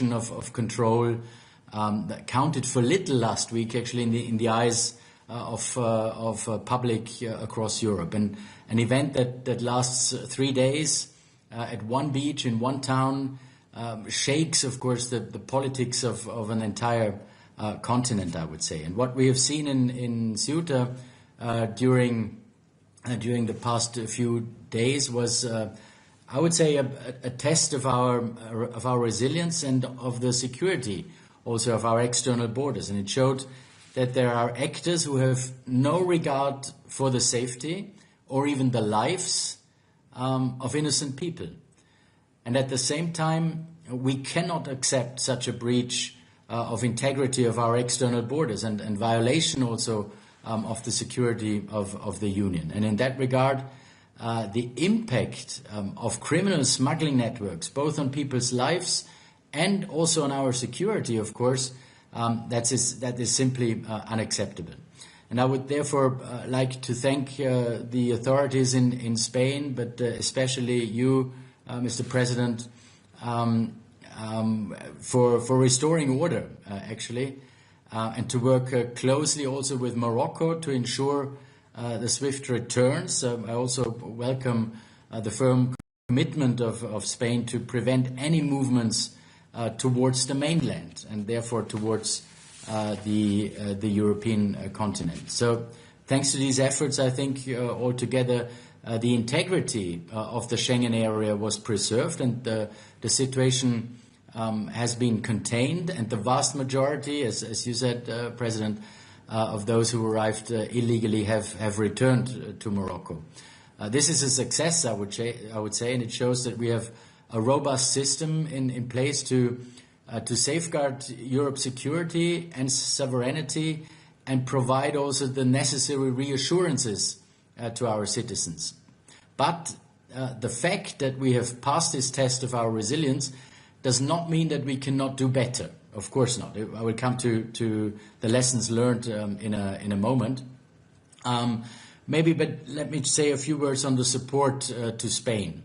of control that counted for little last week, actually, in the eyes of public across Europe. And an event that lasts 3 days at one beach in one town shakes, of course, the politics of an entire continent, I would say. And what we have seen in Ceuta during the past few days was, I would say, a test of our resilience and of the security also of our external borders. And it showed that there are actors who have no regard for the safety or even the lives of innocent people. And at the same time, we cannot accept such a breach of integrity of our external borders and violation also of the security of the Union. And in that regard, the impact of criminal smuggling networks, both on people's lives and also on our security, of course, that is simply unacceptable. And I would therefore like to thank the authorities in Spain, but especially you, Mr. President, for restoring order, actually, and to work closely also with Morocco to ensure the swift returns. I also welcome the firm commitment of Spain to prevent any movements towards the mainland and therefore towards the European continent. So thanks to these efforts, I think altogether the integrity of the Schengen area was preserved, and the situation has been contained, and the vast majority, as you said, President, of those who arrived illegally have returned to Morocco. This is a success, I would say, and it shows that we have a robust system in place to safeguard Europe's security and sovereignty and provide also the necessary reassurances to our citizens. But the fact that we have passed this test of our resilience does not mean that we cannot do better. Of course not. I will come to the lessons learned in a moment. But let me say a few words on the support to Spain.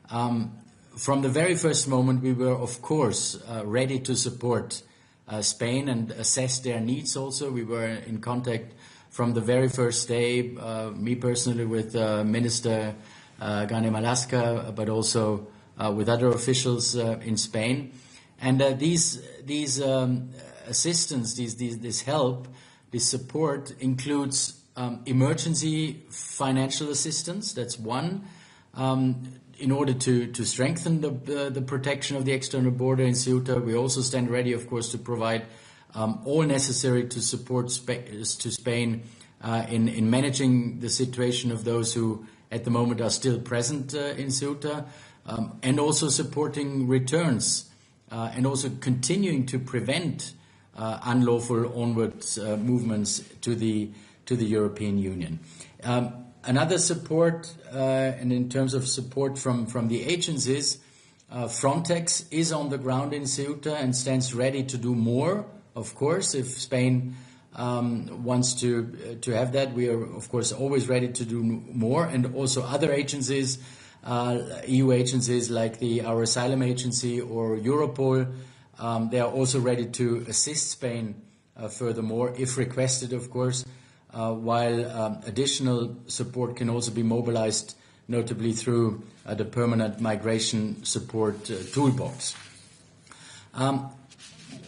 From the very first moment, we were, of course, ready to support Spain and assess their needs also. We were in contact from the very first day, me personally with Minister Gane Malaska, but also with other officials in Spain. And these assistance, this help, this support includes emergency financial assistance. That's one. In order to strengthen the protection of the external border in Ceuta, we also stand ready, of course, to provide all necessary to support to Spain in managing the situation of those who at the moment are still present in Ceuta, and also supporting returns and also continuing to prevent unlawful onward movements to the European Union. Another support, and in terms of support from the agencies, Frontex is on the ground in Ceuta and stands ready to do more, of course. If Spain wants to have that, we are, of course, always ready to do more. And also other agencies, EU agencies like our asylum agency or Europol, they are also ready to assist Spain furthermore, if requested, of course. While additional support can also be mobilized, notably through the permanent migration support toolbox.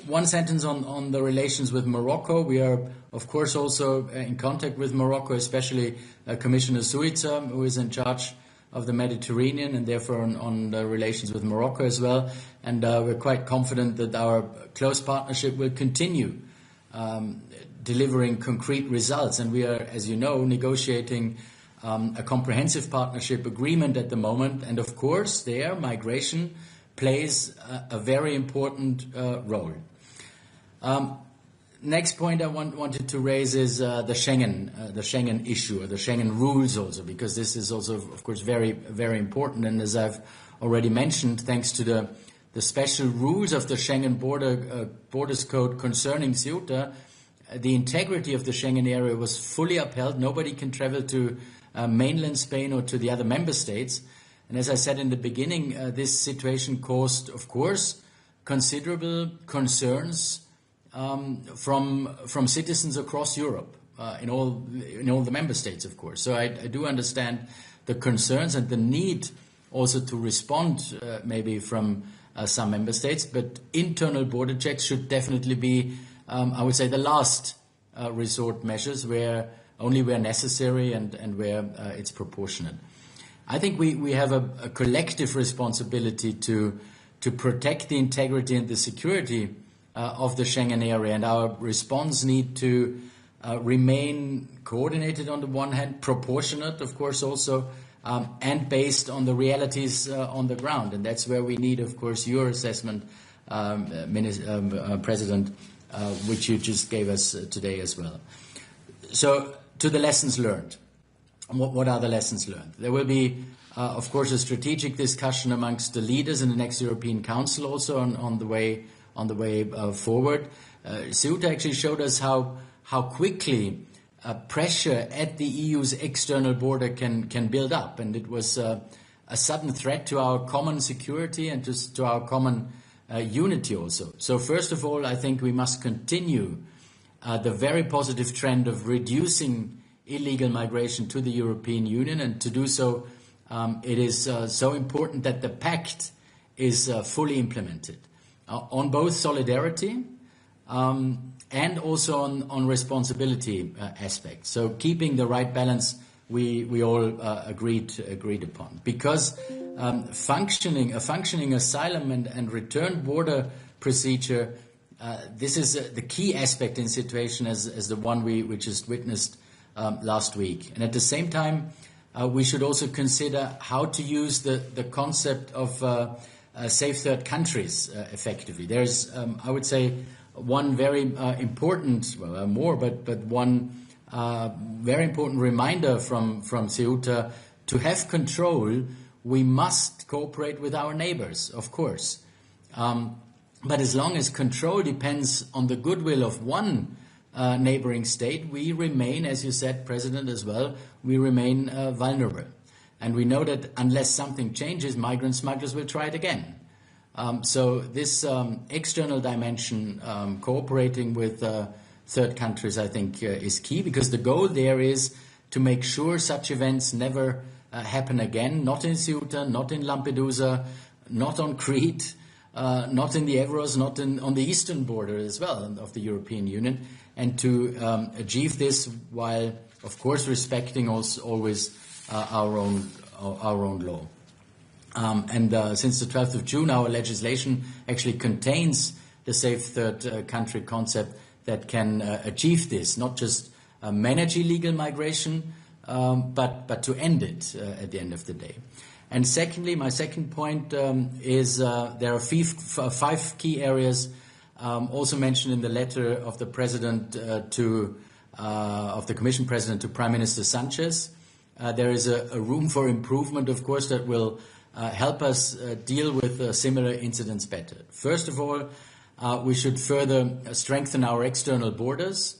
One sentence on the relations with Morocco. We are, of course, also in contact with Morocco, especially Commissioner Ceuta, who is in charge of the Mediterranean and therefore on the relations with Morocco as well. And we're quite confident that our close partnership will continue delivering concrete results. And we are, as you know, negotiating a comprehensive partnership agreement at the moment. And of course, there, migration plays a very important role. Next point I wanted to raise is the Schengen issue, or the Schengen rules also, because this is also, of course, very, very important. And as I've already mentioned, thanks to the special rules of the Schengen Borders Code concerning Ceuta, the integrity of the Schengen area was fully upheld. Nobody can travel to mainland Spain or to the other member states. And as I said in the beginning, this situation caused, of course, considerable concerns from citizens across Europe, in all the member states, of course. So I do understand the concerns and the need also to respond maybe from some member states, but internal border checks should definitely be, I would say, the last resort measures, where necessary and where it's proportionate. I think we have a collective responsibility to protect the integrity and the security of the Schengen area, and our response need to remain coordinated on the one hand, proportionate, of course, also, and based on the realities on the ground. And that's where we need, of course, your assessment, President, which you just gave us today as well. So, to the lessons learned. What are the lessons learned? There will be, of course, a strategic discussion amongst the leaders in the next European Council also on the way forward. Ceuta actually showed us how quickly pressure at the EU's external border can build up, and it was a sudden threat to our common security and to our common unity also. So first of all, I think we must continue the very positive trend of reducing illegal migration to the European Union, and to do so, it is so important that the pact is fully implemented on both solidarity and also on responsibility aspects. So keeping the right balance, we all agreed upon, because a functioning asylum and return border procedure, this is the key aspect in situation as the one we just witnessed last week. And at the same time, we should also consider how to use the concept of safe third countries effectively. There's, I would say, one very important, well, more, but one very important reminder from Ceuta: to have control, we must cooperate with our neighbors, of course. But as long as control depends on the goodwill of one neighboring state, we remain, as you said, President, as well, we remain vulnerable. And we know that unless something changes, migrant smugglers will try it again. So this external dimension, cooperating with third countries, I think is key, because the goal there is to make sure such events never happen again, not in Ceuta, not in Lampedusa, not on Crete, not in the Evros, not on the eastern border as well of the European Union, and to achieve this while, of course, respecting also always our own law. Since the 12th of June, our legislation actually contains the safe third country concept that can achieve this, not just manage illegal migration, but to end it at the end of the day. And secondly, my second point is there are five key areas also mentioned in the letter of the President of the Commission President to Prime Minister Sanchez. There is a room for improvement, of course, that will help us deal with similar incidents better. First of all, we should further strengthen our external borders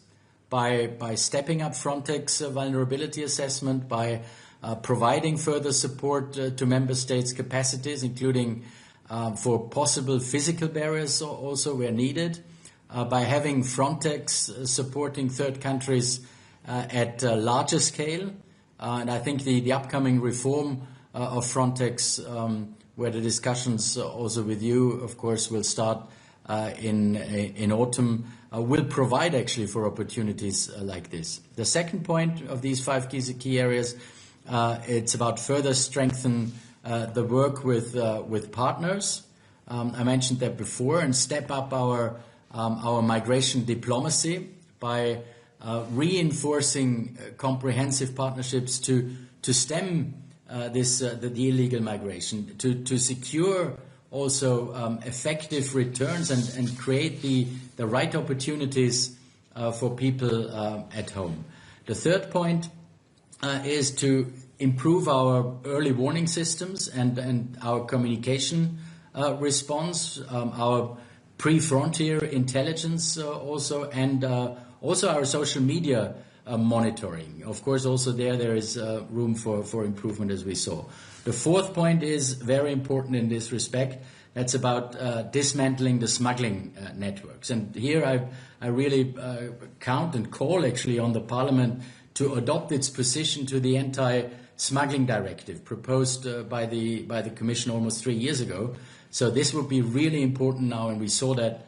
by stepping up Frontex vulnerability assessment, by providing further support to member states' capacities, including for possible physical barriers also where needed, by having Frontex supporting third countries at a larger scale. And I think the upcoming reform of Frontex, where the discussions also with you, of course, will start in autumn, will provide actually for opportunities like this. The second point of these five key areas, it's about further strengthen the work with partners. I mentioned that before, and step up our migration diplomacy by reinforcing comprehensive partnerships to stem the illegal migration, to secure also effective returns and create the right opportunities for people at home. The third point is to improve our early warning systems and our communication response, our pre-frontier intelligence also, and also our social media monitoring. Of course, also there is room for improvement, as we saw. The fourth point is very important in this respect, that's about dismantling the smuggling networks. And here I really count and call actually on the Parliament to adopt its position to the anti-smuggling directive proposed by the Commission almost 3 years ago. So this would be really important now, and we saw that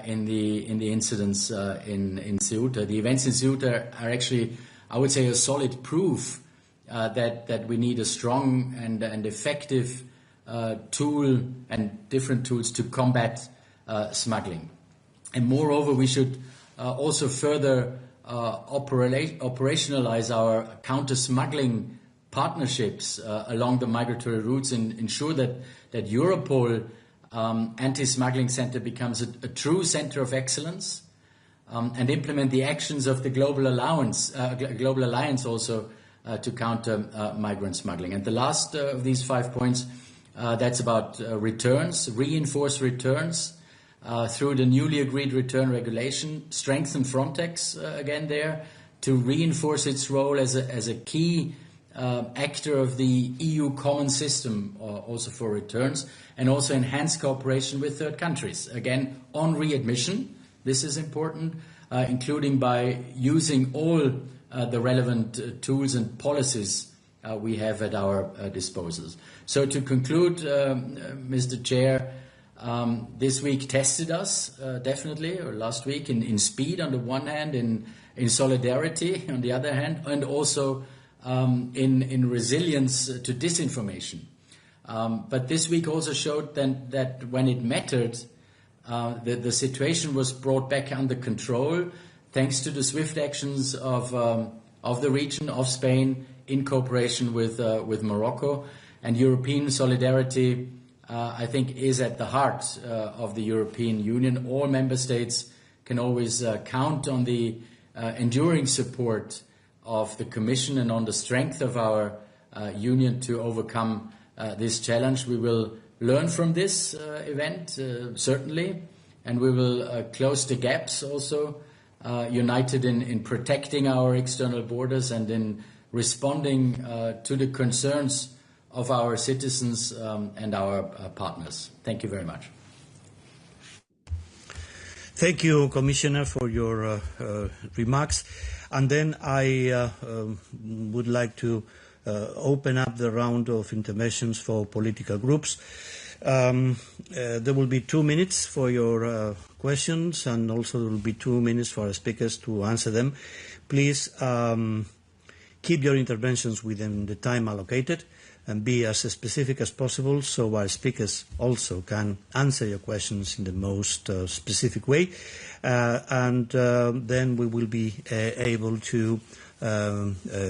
in the incidents in Ceuta. The events in Ceuta are actually, I would say, a solid proof that we need a strong and effective tool and different tools to combat smuggling. And moreover, we should also further operationalize our counter-smuggling partnerships along the migratory routes and ensure that Europol anti-smuggling center becomes a true center of excellence, and implement the actions of the global alliance also to counter migrant smuggling. And the last of these 5 points, that's about returns, reinforce returns through the newly agreed return regulation, strengthen Frontex again there to reinforce its role as a key actor of the EU common system also for returns, and also enhance cooperation with third countries. Again, on readmission, this is important, including by using all the relevant tools and policies we have at our disposal. So to conclude, Mr. Chair, this week tested us, definitely, or last week, in speed on the one hand, in solidarity on the other hand, and also in resilience to disinformation. But this week also showed then that when it mattered, the situation was brought back under control thanks to the swift actions of the region, of Spain, in cooperation with Morocco. And European solidarity, I think, is at the heart of the European Union. All member states can always count on the enduring support of the Commission and on the strength of our union to overcome this challenge. We will learn from this event, certainly, and we will close the gaps also, united in protecting our external borders and in responding to the concerns of our citizens and our partners. Thank you very much. Thank you, Commissioner, for your remarks. And then I would like to open up the round of interventions for political groups. There will be 2 minutes for your questions, and also there will be 2 minutes for our speakers to answer them. Please keep your interventions within the time allocated and be as specific as possible so our speakers also can answer your questions in the most specific way. And then we will be able to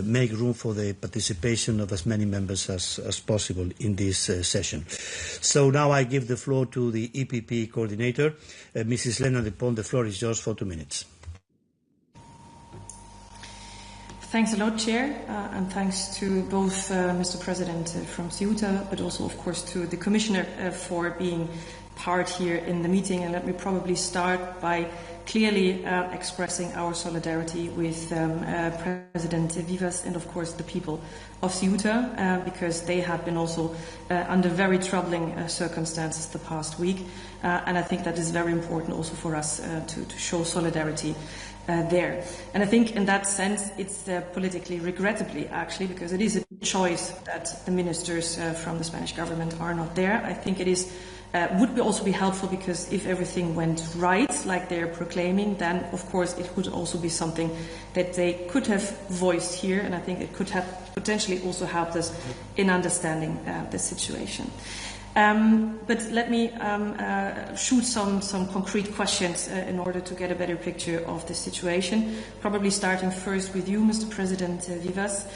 make room for the participation of as many members as possible in this session. So now I give the floor to the EPP coordinator, Mrs. Lena de Pont. The floor is yours for 2 minutes. Thanks a lot, Chair, and thanks to both Mr. President from Ceuta, but also, of course, to the Commissioner for being part here in the meeting. And let me probably start by clearly expressing our solidarity with President Vivas and, of course, the people of Ceuta, because they have been also under very troubling circumstances the past week. And I think that is very important also for us to show solidarity there. And I think in that sense it's politically regrettably, actually, because it is a choice that the ministers from the Spanish government are not there. I think it is would also be helpful, because if everything went right, like they're proclaiming, then of course it could also be something that they could have voiced here, and I think it could have potentially also helped us in understanding the situation. But let me shoot some concrete questions in order to get a better picture of the situation. Probably starting first with you, Mr. President Vivas.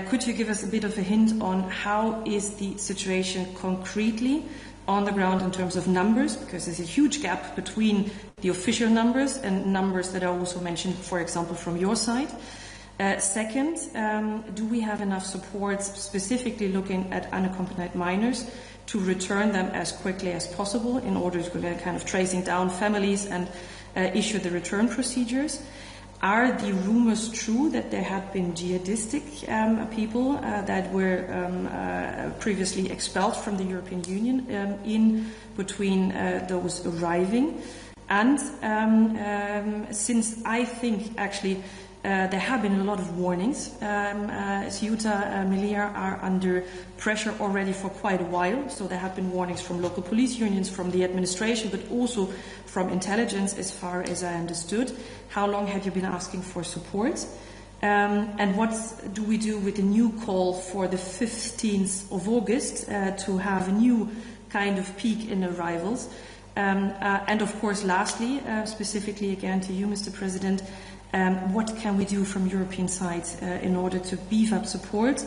Could you give us a bit of a hint on how is the situation concretely on the ground in terms of numbers? Because there's a huge gap between the official numbers and numbers that are also mentioned, for example, from your side. Second, do we have enough support specifically looking at unaccompanied minors to return them as quickly as possible in order to kind of tracing down families and issue the return procedures? Are the rumors true that there had been jihadistic people that were previously expelled from the European Union in between those arriving? And since I think actually there have been a lot of warnings, Ceuta, Melilla are under pressure already for quite a while, so there have been warnings from local police unions, from the administration, but also from intelligence, as far as I understood. How long have you been asking for support? And what do we do with the new call for the 15th of August to have a new kind of peak in arrivals? And of course, lastly, specifically again to you, Mr. President, what can we do from European side in order to beef up support,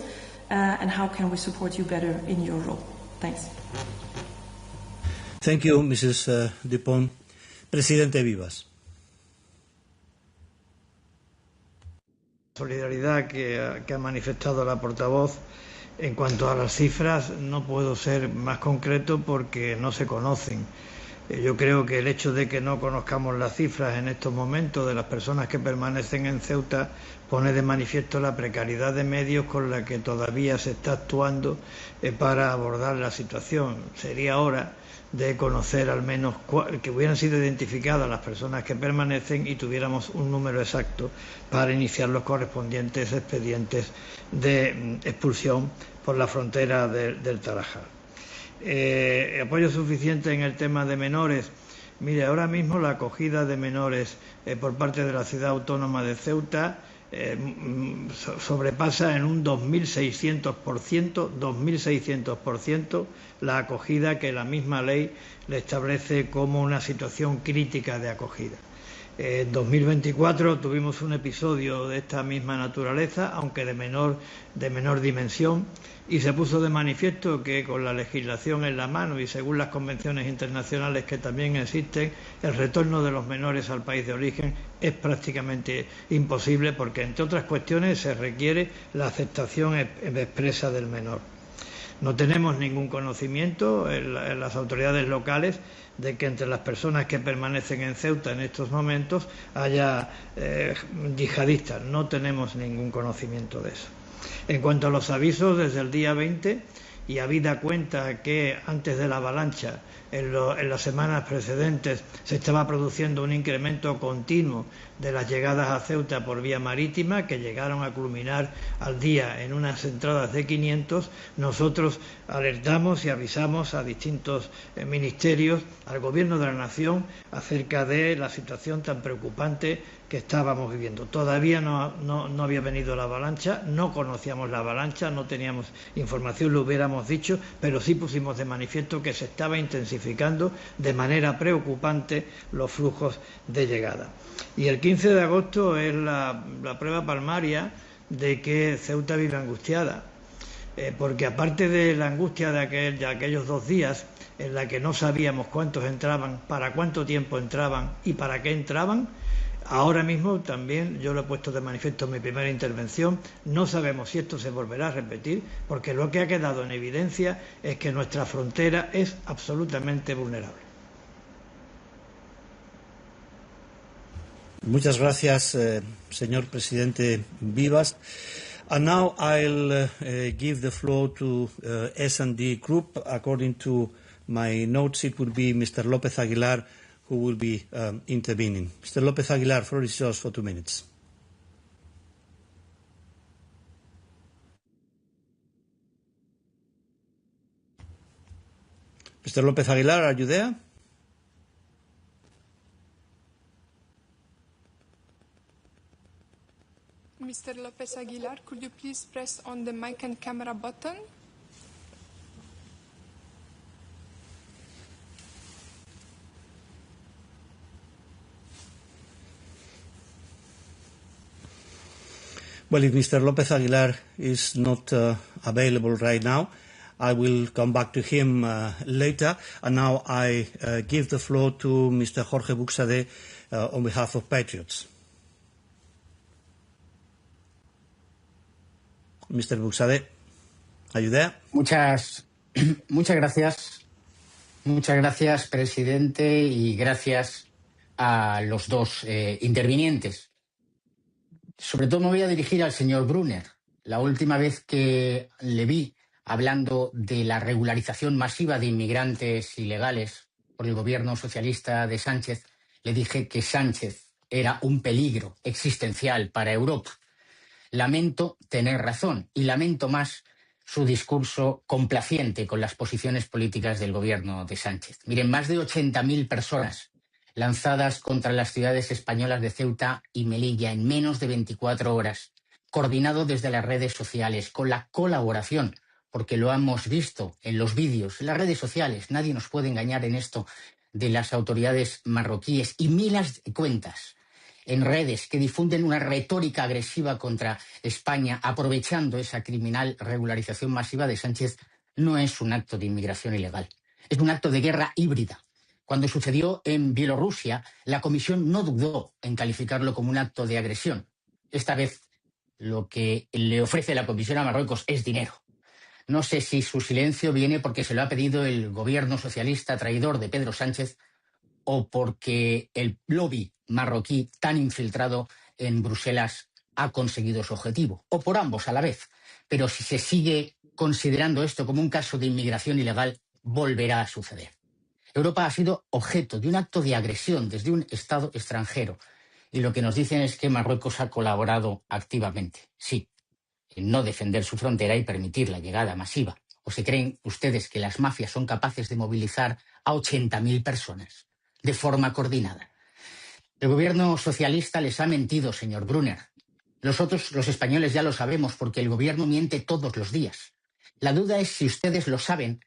and how can we support you better in your role? Thanks. Thank you, Mrs. Dupont. Presidente Vivas. Solidaridad que ha manifestado la portavoz. En cuanto a las cifras, no puedo ser más concreto porque no se conocen. Yo creo que el hecho de que no conozcamos las cifras en estos momentos de las personas que permanecen en Ceuta pone de manifiesto la precariedad de medios con la que todavía se está actuando para abordar la situación. Sería hora de conocer al menos que hubieran sido identificadas las personas que permanecen y tuviéramos un número exacto para iniciar los correspondientes expedientes de expulsión por la frontera del Tarajal. Apoyo suficiente en el tema de menores. Mire, ahora mismo la acogida de menores por parte de la ciudad autónoma de Ceuta sobrepasa en un 2.600% la acogida que la misma ley le establece como una situación crítica de acogida. En 2024 tuvimos un episodio de esta misma naturaleza, aunque de menor dimensión, y se puso de manifiesto que con la legislación en la mano y según las convenciones internacionales que también existen, el retorno de los menores al país de origen es prácticamente imposible porque, entre otras cuestiones, se requiere la aceptación expresa del menor. No tenemos ningún conocimiento en las autoridades locales de que entre las personas que permanecen en Ceuta en estos momentos haya yihadistas. No tenemos ningún conocimiento de eso. En cuanto a los avisos, desde el día 20, y habida cuenta que antes de la avalancha, en las semanas precedentes, se estaba produciendo un incremento continuo de las llegadas a Ceuta por vía marítima, que llegaron a culminar al día en unas entradas de 500, nosotros alertamos y avisamos a distintos ministerios, al Gobierno de la Nación, acerca de la situación tan preocupante que estábamos viviendo. Todavía no había venido la avalancha, no conocíamos la avalancha, no teníamos información, lo hubiéramos dicho, pero sí pusimos de manifiesto que se estaba intensificando de manera preocupante los flujos de llegada. Y el 15 de agosto es la prueba palmaria de que Ceuta vive angustiada, porque aparte de la angustia de aquellos 2 días en la que no sabíamos cuántos entraban, para cuánto tiempo entraban y para qué entraban, ahora mismo también, yo lo he puesto de manifiesto en mi primera intervención, no sabemos si esto se volverá a repetir, porque lo que ha quedado en evidencia es que nuestra frontera es absolutamente vulnerable. Muchas gracias, señor Presidente Vivas. And now I'll give the floor to S&D Group. According to my notes, it will be Mr. López Aguilar who will be intervening. Mr. López Aguilar, floor is yours for 2 minutes. Mr. López Aguilar, are you there? Mr. López Aguilar, could you please press on the mic and camera button? Well, if Mr. López Aguilar is not available right now, I will come back to him later. And now I give the floor to Mr. Jorge Buxadé on behalf of Patriots. Mr. Buxadé, are you there? Muchas gracias. Muchas gracias, presidente, y gracias a los dos intervinientes. Sobre todo me voy a dirigir al señor Brunner. La última vez que le vi hablando de la regularización masiva de inmigrantes ilegales por el gobierno socialista de Sánchez, le dije que Sánchez era un peligro existencial para Europa. Lamento tener razón y lamento más su discurso complaciente con las posiciones políticas del gobierno de Sánchez. Miren, más de 80.000 personas lanzadas contra las ciudades españolas de Ceuta y Melilla en menos de 24 horas, coordinado desde las redes sociales, con la colaboración, porque lo hemos visto en los vídeos, en las redes sociales, nadie nos puede engañar en esto, de las autoridades marroquíes y miles de cuentas en redes que difunden una retórica agresiva contra España, aprovechando esa criminal regularización masiva de Sánchez, no es un acto de inmigración ilegal, es un acto de guerra híbrida. Cuando sucedió en Bielorrusia, la Comisión no dudó en calificarlo como un acto de agresión. Esta vez lo que le ofrece la Comisión a Marruecos es dinero. No sé si su silencio viene porque se lo ha pedido el gobierno socialista traidor de Pedro Sánchez o porque el lobby marroquí tan infiltrado en Bruselas ha conseguido su objetivo, o por ambos a la vez. Pero si se sigue considerando esto como un caso de inmigración ilegal, volverá a suceder. Europa ha sido objeto de un acto de agresión desde un Estado extranjero, y lo que nos dicen es que Marruecos ha colaborado activamente, sí, en no defender su frontera y permitir la llegada masiva. ¿O se creen ustedes que las mafias son capaces de movilizar a 80.000 personas de forma coordinada? El gobierno socialista les ha mentido, señor Brunner. Nosotros, los españoles, ya lo sabemos porque el gobierno miente todos los días. La duda es si ustedes lo saben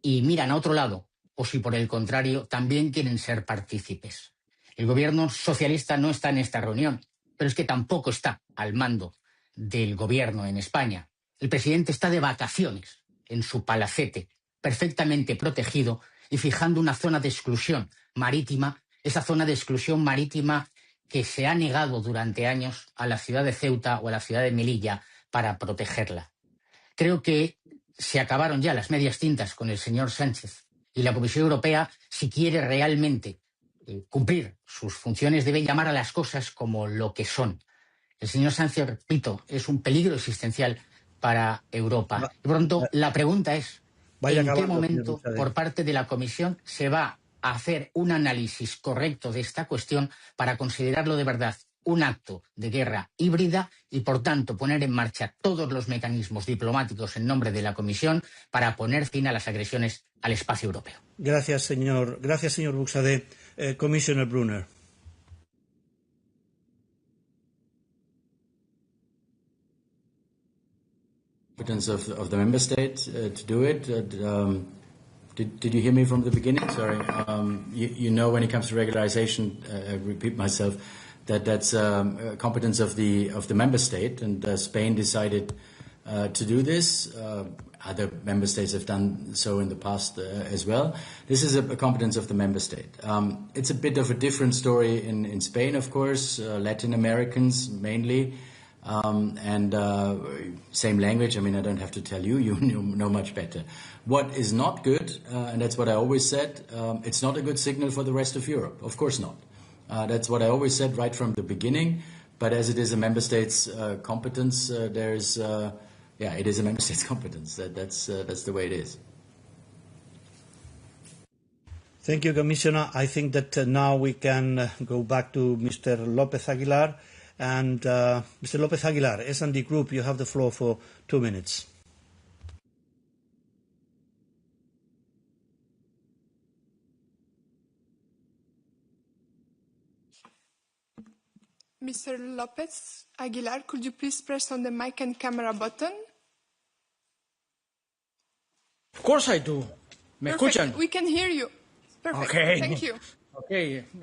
y miran a otro lado, o si por el contrario también quieren ser partícipes. El gobierno socialista no está en esta reunión, pero es que tampoco está al mando del gobierno en España. El presidente está de vacaciones en su palacete, perfectamente protegido y fijando una zona de exclusión marítima, esa zona de exclusión marítima que se ha negado durante años a la ciudad de Ceuta o a la ciudad de Melilla para protegerla. Creo que se acabaron ya las medias tintas con el señor Sánchez y la Comisión Europea, si quiere realmente cumplir sus funciones, debe llamar a las cosas como lo que son. El señor Sánchez, repito, es un peligro existencial para Europa. Y por lo tanto, la pregunta es, ¿en qué momento, por parte de la Comisión, se va a hacer un análisis correcto de esta cuestión para considerarlo de verdad un acto de guerra híbrida y, por tanto, poner en marcha todos los mecanismos diplomáticos en nombre de la Comisión para poner fin a las agresiones al espacio europeo? Gracias, señor Buxadé. Commissioner Brunner. Competence of the member state to do it. Did you hear me from the beginning? Sorry. You know, when it comes to regularization, I repeat myself, that's competence of the member state, and Spain decided to do this. Other member states have done so in the past as well. This is a competence of the member state. It's a bit of a different story in Spain, of course. Latin Americans mainly. And same language. I mean, I don't have to tell you. You know much better. What is not good, and that's what I always said, it's not a good signal for the rest of Europe. Of course not. That's what I always said right from the beginning. But as it is a member state's competence, it is a member state's competence. That's the way it is. Thank you, Commissioner. I think that now we can go back to Mr. López Aguilar. And Mr. López Aguilar, S&D Group, you have the floor for 2 minutes. Mr. López Aguilar, could you please press on the mic and camera button? Of course I do. ¿Me escuchan? We can hear you. Perfect. Okay. Thank you. Ok,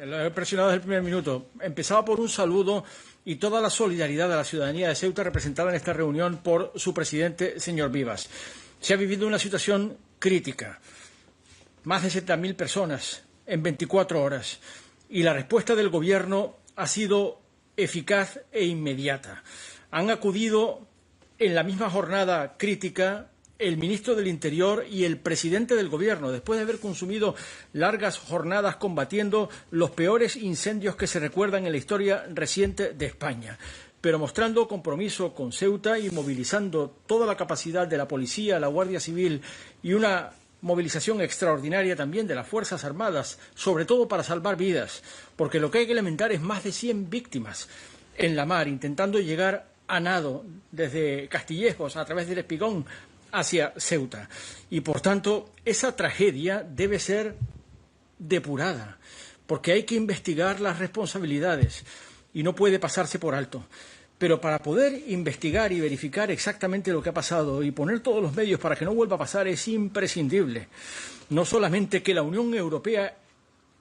lo he presionado desde el primer minuto. Empezaba por un saludo y toda la solidaridad de la ciudadanía de Ceuta representada en esta reunión por su presidente, señor Vivas. Se ha vivido una situación crítica. Más de 70.000 personas en 24 horas. Y la respuesta del Gobierno ha sido eficaz e inmediata. Han acudido en la misma jornada crítica el ministro del Interior y el presidente del Gobierno, después de haber consumido largas jornadas combatiendo los peores incendios que se recuerdan en la historia reciente de España. pero mostrando compromiso con Ceuta y movilizando toda la capacidad de la policía, la Guardia Civil y una movilización extraordinaria también de las Fuerzas Armadas, sobre todo para salvar vidas, porque lo que hay que lamentar es más de 100 víctimas en la mar, intentando llegar a nado desde Castillejos a través del Espigón hacia Ceuta. Y por tanto, esa tragedia debe ser depurada, porque hay que investigar las responsabilidades y no puede pasarse por alto. Pero para poder investigar y verificar exactamente lo que ha pasado y poner todos los medios para que no vuelva a pasar es imprescindible no solamente que la Unión Europea,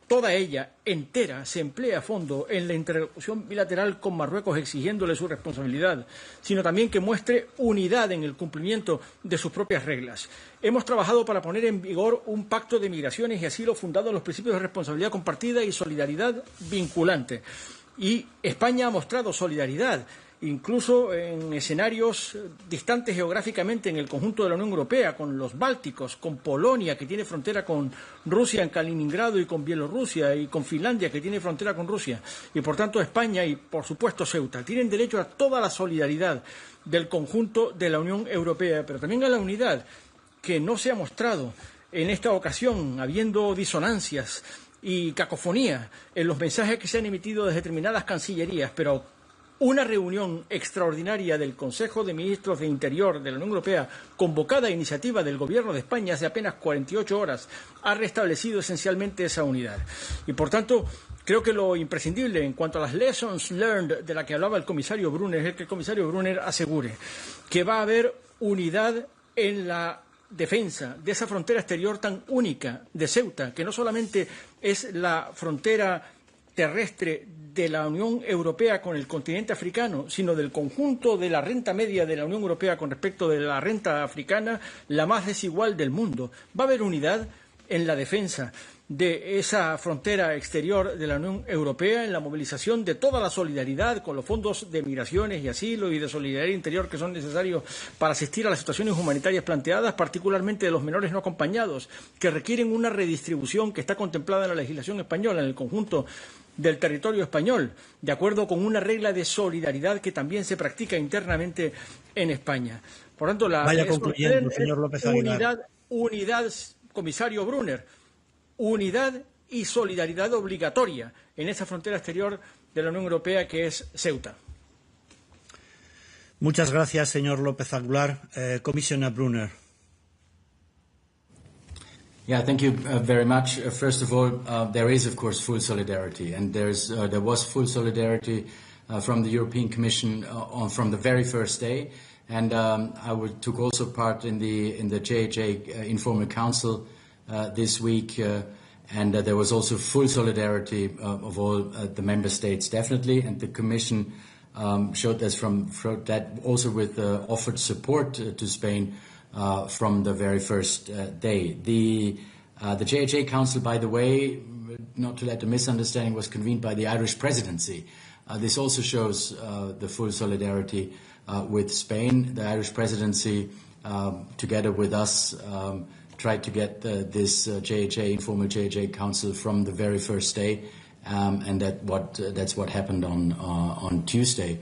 toda ella entera, se emplee a fondo en la interlocución bilateral con Marruecos exigiéndole su responsabilidad, sino también que muestre unidad en el cumplimiento de sus propias reglas. Hemos trabajado para poner en vigor un pacto de migraciones y asilo fundado en los principios de responsabilidad compartida y solidaridad vinculante. Y España ha mostrado solidaridad, incluso en escenarios distantes geográficamente en el conjunto de la Unión Europea, con los bálticos, con Polonia, que tiene frontera con Rusia en Kaliningrado y con Bielorrusia, y con Finlandia, que tiene frontera con Rusia. Y por tanto España y, por supuesto, Ceuta tienen derecho a toda la solidaridad del conjunto de la Unión Europea, pero también a la unidad que no se ha mostrado en esta ocasión, habiendo disonancias y cacofonía en los mensajes que se han emitido desde determinadas cancillerías, pero una reunión extraordinaria del Consejo de Ministros de Interior de la Unión Europea, convocada a iniciativa del Gobierno de España hace apenas 48 horas, ha restablecido esencialmente esa unidad. Y, por tanto, creo que lo imprescindible en cuanto a las lessons learned de la que hablaba el comisario Brunner es que el comisario Brunner asegure que va a haber unidad en la defensa de esa frontera exterior tan única de Ceuta, que no solamente es la frontera terrestre de la Unión Europea con el continente africano, sino del conjunto de la renta media de la Unión Europea con respecto de la renta africana, la más desigual del mundo. Va a haber unidad en la defensa de esa frontera exterior de la Unión Europea, en la movilización de toda la solidaridad con los fondos de migraciones y asilo y de solidaridad interior que son necesarios para asistir a las situaciones humanitarias planteadas, particularmente de los menores no acompañados, que requieren una redistribución que está contemplada en la legislación española, en el conjunto del territorio español, de acuerdo con una regla de solidaridad que también se practica internamente en España. Por tanto, Vaya concluyendo, señor López Aguilar. Unidad, comisario Brunner, unidad y solidaridad obligatoria en esa frontera exterior de la Unión Europea que es Ceuta. Muchas gracias, señor López Aguilar. Commissioner Brunner. Yeah, thank you very much. First of all, there is, of course, full solidarity, and there was full solidarity from the European Commission from the very first day, and took also part in the JHA Informal Council this week, and there was also full solidarity of all the member states, definitely, and the Commission showed that also with offered support to Spain from the very first day. The JHA Council, by the way, not to let a misunderstanding, was convened by the Irish presidency. This also shows the full solidarity with Spain. The Irish presidency, together with us, tried to get this informal JHA Council from the very first day, and that's what happened on Tuesday.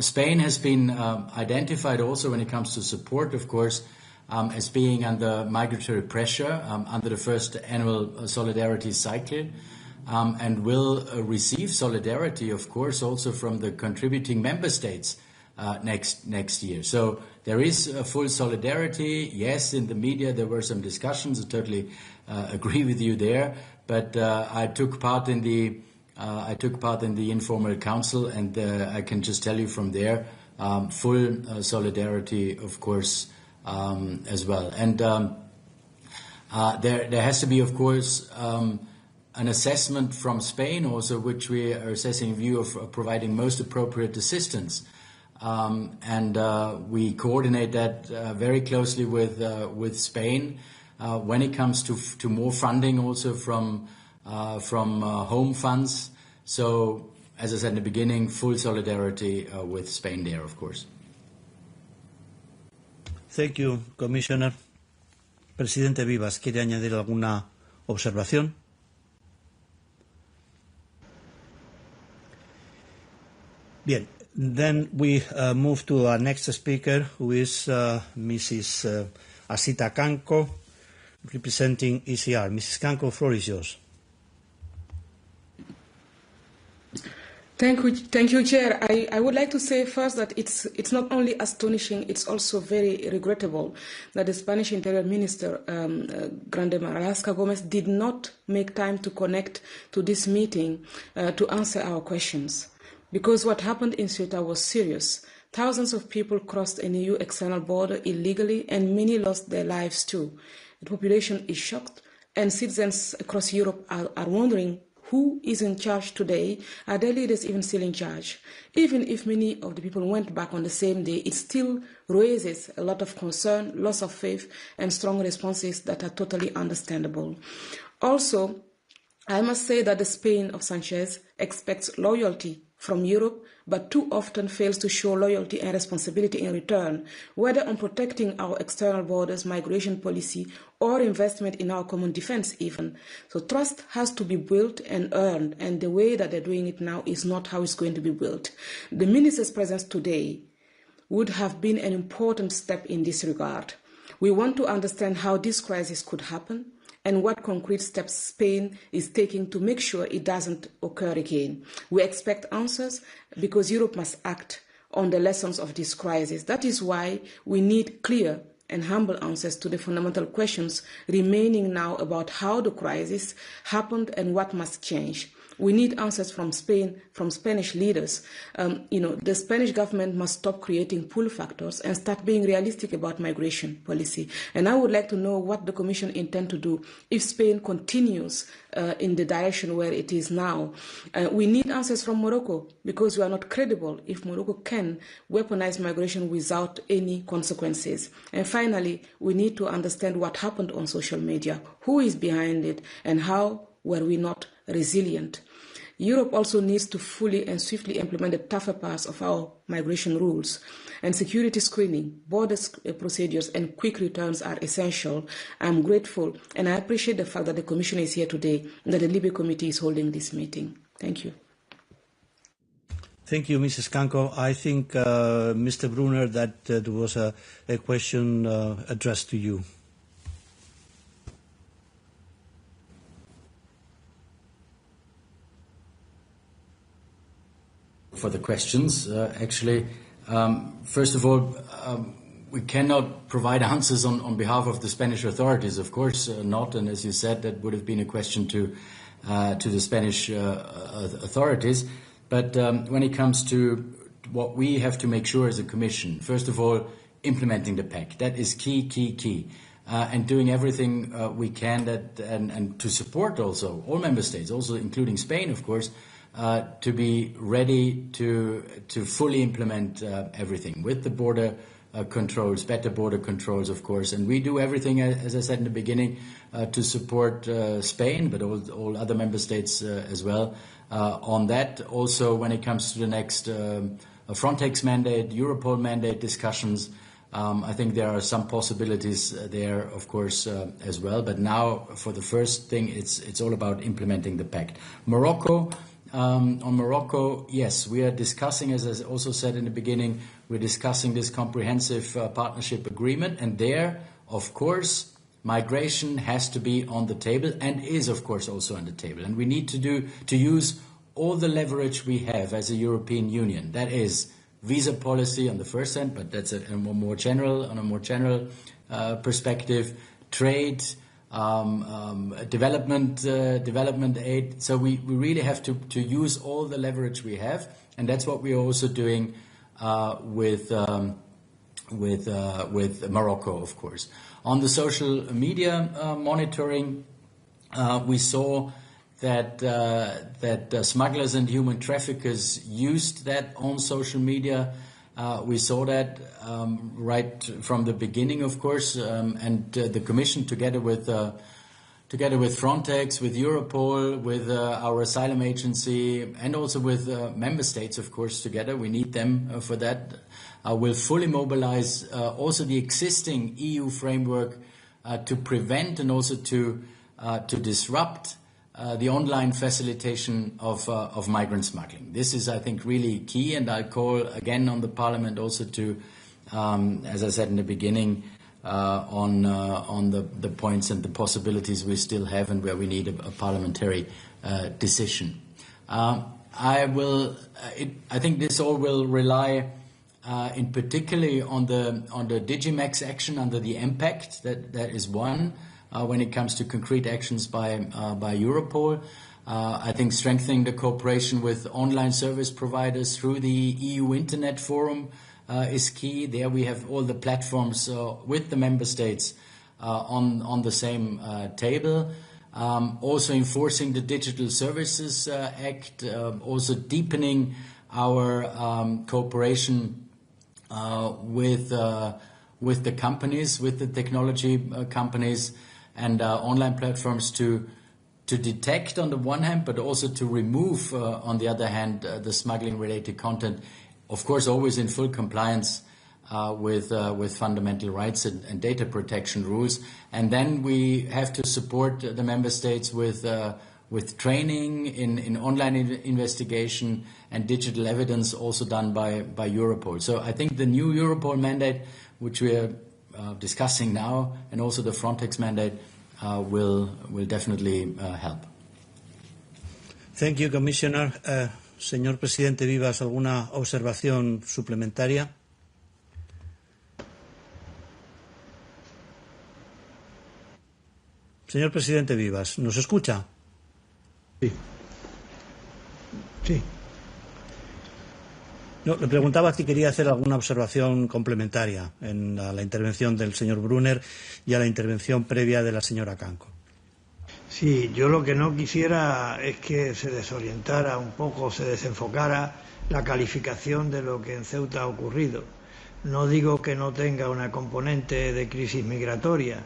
Spain has been identified also when it comes to support, of course, as being under migratory pressure under the first annual solidarity cycle, and will receive solidarity, of course, also from the contributing member states next year. So there is full solidarity. Yes, in the media there were some discussions. I totally agree with you there. But I took part in the informal council, and I can just tell you from there, full solidarity, of course, as well. And there has to be, of course, an assessment from Spain also, which we are assessing in view of providing most appropriate assistance. And we coordinate that very closely with Spain when it comes to more funding also from home funds. So, as I said in the beginning, full solidarity with Spain there, of course. Thank you, Commissioner. Presidente Vivas, ¿quiere añadir alguna observación? Bien, Then we move to our next speaker, who is Mrs. Asita Kanko, representing ECR. Mrs. Kanko, the floor is yours. Thank you, Chair. I would like to say first that it's not only astonishing, it's also very regrettable that the Spanish Interior Minister, Grande Marlaska Gomez, did not make time to connect to this meeting to answer our questions. Because what happened in Ceuta was serious. Thousands of people crossed an EU external border illegally and many lost their lives too. The population is shocked and citizens across Europe are wondering who is in charge today? Are their leaders even still in charge? Even if many of the people went back on the same day, it still raises a lot of concern, loss of faith, and strong responses that are totally understandable. Also, I must say that the Spain of Sanchez expects loyalty from Europe, but too often fails to show loyalty and responsibility in return, whether on protecting our external borders, migration policy, or investment in our common defense even. So trust has to be built and earned, and the way that they're doing it now is not how it's going to be built. The minister's presence today would have been an important step in this regard. We want to understand how this crisis could happen, and what concrete steps Spain is taking to make sure it doesn't occur again. We expect answers because Europe must act on the lessons of this crisis. That is why we need clear and humble answers to the fundamental questions remaining now about how the crisis happened and what must change. We need answers from Spain, from Spanish leaders. The Spanish government must stop creating pull factors and start being realistic about migration policy. And I would like to know what the Commission intends to do if Spain continues in the direction where it is now. We need answers from Morocco because we are not credible if Morocco can weaponize migration without any consequences. And finally, we need to understand what happened on social media, who is behind it, and how were we not resilient. Europe also needs to fully and swiftly implement the tougher parts of our migration rules. And security screening, border procedures, and quick returns are essential. I'm grateful and I appreciate the fact that the Commission is here today and that the Libe Committee is holding this meeting. Thank you. Thank you, Mrs. Kanko. I think, Mr. Brunner, that there was a question addressed to you. For the questions, actually. First of all, we cannot provide answers on behalf of the Spanish authorities, of course not. And as you said, that would have been a question to the Spanish authorities. But when it comes to what we have to make sure as a Commission, first of all, implementing the pact. That is key. And doing everything we can and to support also all member states, also including Spain, of course, to be ready to fully implement everything with the border controls, better border controls, of course. And we do everything, as I said in the beginning, to support Spain, but all other member states as well on that. Also, when it comes to the next Frontex mandate, Europol mandate discussions, I think there are some possibilities there, of course, as well. But now, for the first thing, it's all about implementing the pact. Morocco. On Morocco, yes, we are discussing, as I also said in the beginning, we're discussing this comprehensive partnership agreement. And there, of course, migration has to be on the table and is, of course, also on the table. And we need to use all the leverage we have as a European Union. That is visa policy on the first hand, but that's on a more general perspective, trade, development aid. So we really have to use all the leverage we have, and that's what we are also doing with Morocco, of course. On the social media monitoring, we saw that smugglers and human traffickers used that on social media. We saw that right from the beginning, of course, and the Commission, together with Frontex, with Europol, with our asylum agency, and also with member states, of course, together. We need them for that. Will fully mobilize also the existing EU framework to prevent and also to disrupt the online facilitation of migrant smuggling. This is, I think, really key, and I call again on the Parliament also to, as I said in the beginning, on the points and the possibilities we still have and where we need a parliamentary decision. I think this all will rely in particularly on the Digimex action under the MPACT. That is one. When it comes to concrete actions by Europol. I think strengthening the cooperation with online service providers through the EU Internet Forum is key. There we have all the platforms with the member states on the same table. Also enforcing the Digital Services Act, also deepening our cooperation with the companies, with the technology companies, and online platforms to detect on the one hand, but also to remove on the other hand the smuggling-related content. Of course, always in full compliance with fundamental rights and data protection rules. And then we have to support the member states with training in online investigation and digital evidence, also done by Europol. So I think the new Europol mandate, which we are discussing now, and also the Frontex mandate will definitely help. Thank you, Commissioner. Señor Presidente Vivas, ¿alguna observación suplementaria? Señor Presidente Vivas, ¿nos escucha? Sí. No, le preguntaba si quería hacer alguna observación complementaria en la intervención del señor Brunner y a la intervención previa de la señora Kanko. Sí, yo lo que no quisiera es que se desorientara un poco, se desenfocara la calificación de lo que en Ceuta ha ocurrido. No digo que no tenga una componente de crisis migratoria,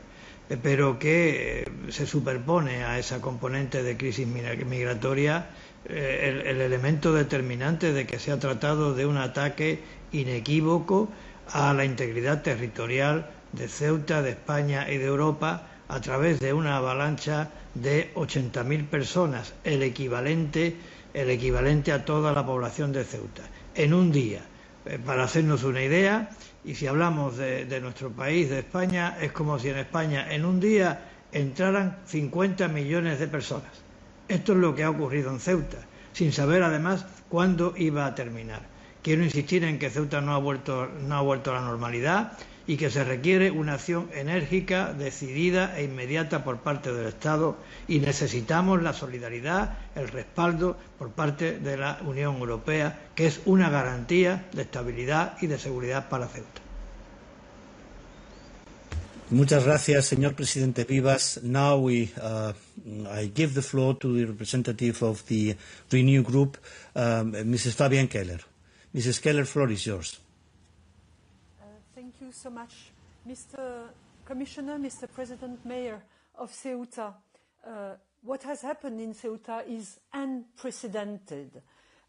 pero que se superpone a esa componente de crisis migratoria el elemento determinante de que se ha tratado de un ataque inequívoco a la integridad territorial de Ceuta, de España y de Europa a través de una avalancha de 80.000 personas, el equivalente a toda la población de Ceuta, en un día. Para hacernos una idea, y si hablamos de nuestro país, de España, es como si en España en un día entraran 50 millones de personas. Esto es lo que ha ocurrido en Ceuta, sin saber además cuándo iba a terminar. Quiero insistir en que Ceuta no ha vuelto a la normalidad y que se requiere una acción enérgica, decidida e inmediata por parte del Estado, y necesitamos la solidaridad, el respaldo por parte de la Unión Europea, que es una garantía de estabilidad y de seguridad para Ceuta. Muchas gracias, señor Presidente Vivas. Now I give the floor to the representative of the Renew Group, Mrs. Fabienne Keller. Mrs. Keller, floor is yours. Thank you so much, Mr. Commissioner, Mr. President, Mayor of Ceuta. What has happened in Ceuta is unprecedented.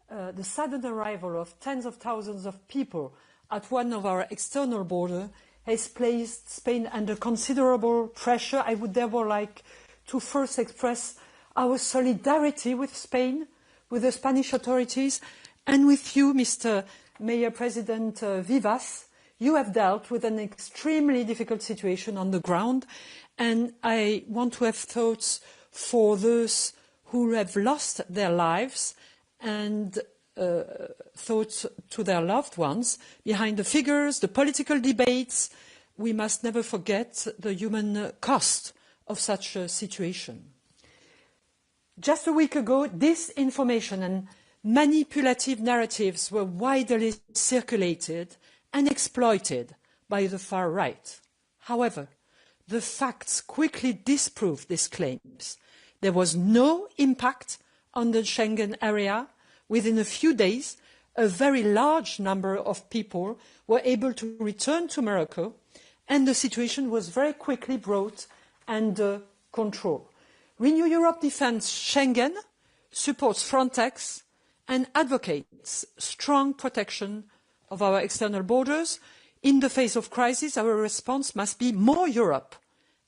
The sudden arrival of tens of thousands of people at one of our external borders has placed Spain under considerable pressure. I would therefore like to first express our solidarity with Spain, with the Spanish authorities, and with you, Mr. Mayor President Vivas. You have dealt with an extremely difficult situation on the ground, and I want to have thoughts for those who have lost their lives and thoughts to their loved ones. Behind the figures, the political debates, we must never forget the human cost of such a situation. Just a week ago, disinformation and manipulative narratives were widely circulated and exploited by the far right. However, the facts quickly disproved these claims. There was no impact on the Schengen area. Within a few days, a very large number of people were able to return to Morocco, and the situation was very quickly brought under control. Renew Europe defends Schengen, supports Frontex, and advocates strong protection of our external borders. In the face of crisis, our response must be more Europe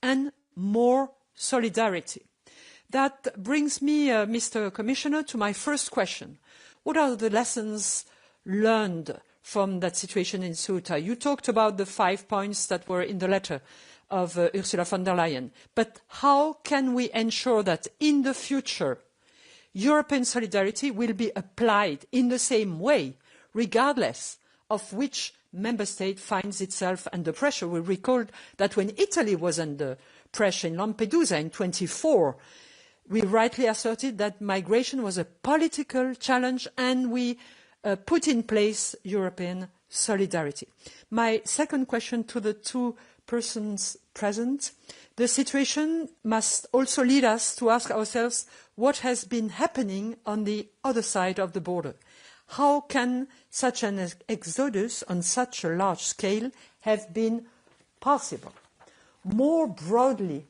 and more solidarity. That brings me, Mr. Commissioner, to my first question. What are the lessons learned from that situation in Ceuta? You talked about the 5 points that were in the letter of Ursula von der Leyen. But how can we ensure that in the future European solidarity will be applied in the same way, regardless of which member state finds itself under pressure? We recall that when Italy was under pressure in Lampedusa in 1924, we rightly asserted that migration was a political challenge and we put in place European solidarity. My second question to the two persons present: the situation must also lead us to ask ourselves what has been happening on the other side of the border. How can such an exodus on such a large scale have been possible? More broadly,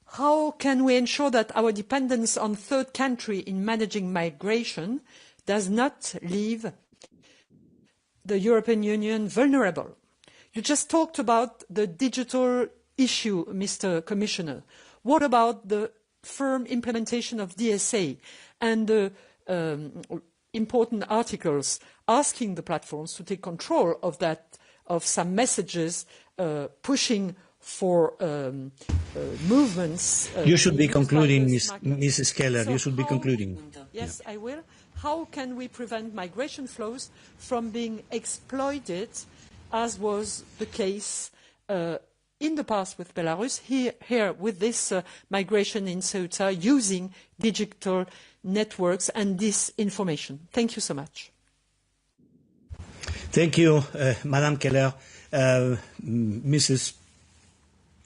how can we ensure that our dependence on third country in managing migration does not leave the European Union vulnerable? You just talked about the digital issue, Mr. Commissioner. What about the firm implementation of DSA and the important articles asking the platforms to take control of that, of some messages pushing for movements? You should be concluding, Mrs. Keller. You should be concluding. Yes, I will. How can we prevent migration flows from being exploited, as was the case in the past with Belarus, here with this migration in Ceuta, using digital networks and disinformation? Thank you so much. Thank you, Madam Keller.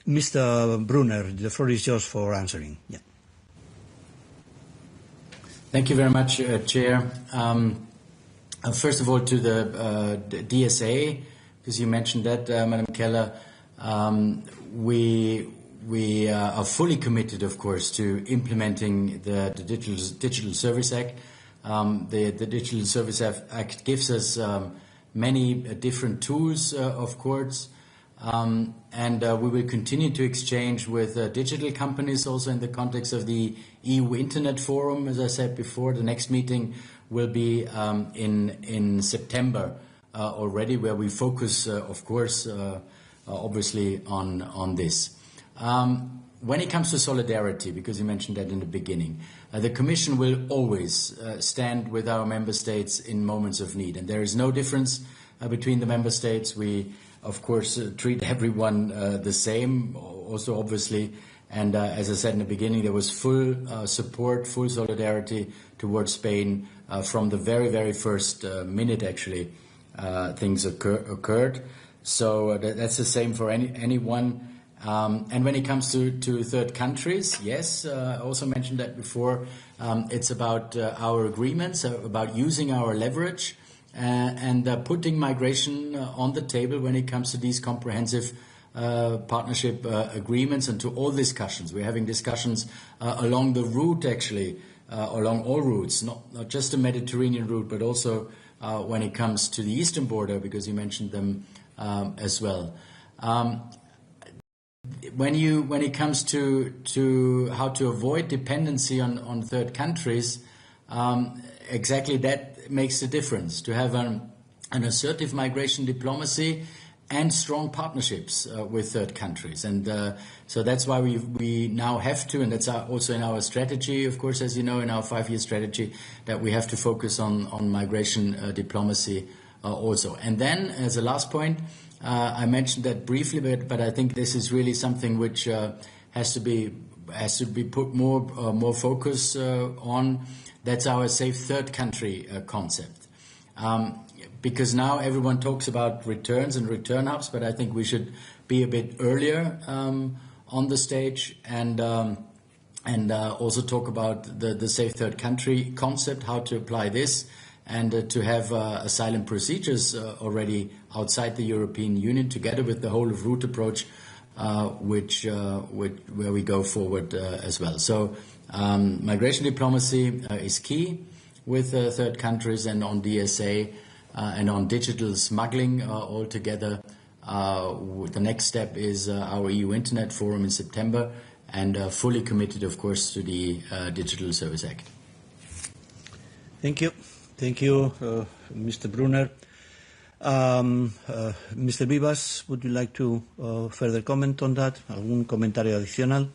Mr. Brunner, the floor is yours for answering. Yeah. Thank you very much, Chair. First of all, to the DSA, because you mentioned that, Madam Keller, we are fully committed, of course, to implementing the Digital Service Act. The Digital Service Act gives us many different tools, of course, and we will continue to exchange with digital companies also in the context of the EU Internet Forum. As I said before, the next meeting will be in September already, where we focus, of course, obviously on this. When it comes to solidarity, because you mentioned that in the beginning, the Commission will always stand with our member states in moments of need, and there is no difference between the member states. We, of course, treat everyone the same, also obviously, and as I said in the beginning, there was full support, full solidarity towards Spain from the very, very first minute, actually, things occurred. So that's the same for anyone. And when it comes to third countries, yes, I also mentioned that before. It's about our agreements, about using our leverage and putting migration on the table when it comes to these comprehensive partnership agreements and to all discussions. We're having discussions along the route, actually, along all routes, not just the Mediterranean route, but also when it comes to the eastern border, because you mentioned them as well. When it comes to how to avoid dependency on third countries, exactly that makes the difference. To have an assertive migration diplomacy and strong partnerships with third countries, and so that's why we now have to, and that's also in our strategy, of course, as you know, in our 5-year strategy, that we have to focus on migration diplomacy also. And then, as a last point, I mentioned that briefly, but I think this is really something which has to be put more focus on. That's our safe third country concept. Because now everyone talks about returns and return hubs, but I think we should be a bit earlier on the stage and also talk about the safe third country concept, how to apply this, and to have asylum procedures already outside the European Union, together with the whole of route approach, where we go forward as well. So migration diplomacy is key with third countries, and on DSA and on digital smuggling altogether. The next step is our EU Internet Forum in September, and fully committed, of course, to the Digital Service Act. Thank you. Thank you, Mr. Brunner. Mr. Vivas, would you like to further comment on that? ¿Algún comentario adicional?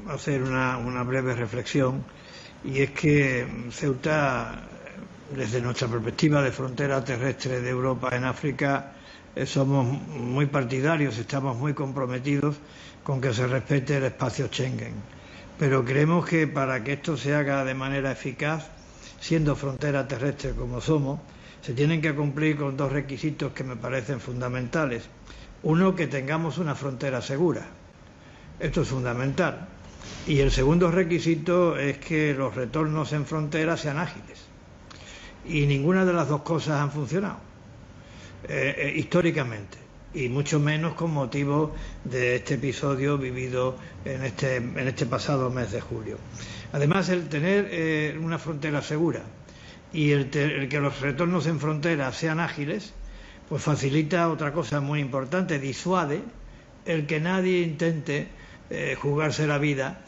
Hacer una breve reflexión, y es que Ceuta, desde nuestra perspectiva de frontera terrestre de Europa en África, somos muy partidarios, estamos muy comprometidos con que se respete el espacio Schengen. Pero creemos que para que esto se haga de manera eficaz, siendo frontera terrestre como somos, se tienen que cumplir con dos requisitos que me parecen fundamentales. Uno, que tengamos una frontera segura. Esto es fundamental. Y el segundo requisito es que los retornos en frontera sean ágiles. Y ninguna de las dos cosas han funcionado históricamente, y mucho menos con motivo de este episodio vivido en este pasado mes de julio. Además, el tener una frontera segura y el que los retornos en frontera sean ágiles, pues facilita otra cosa muy importante: disuade el que nadie intente jugarse la vida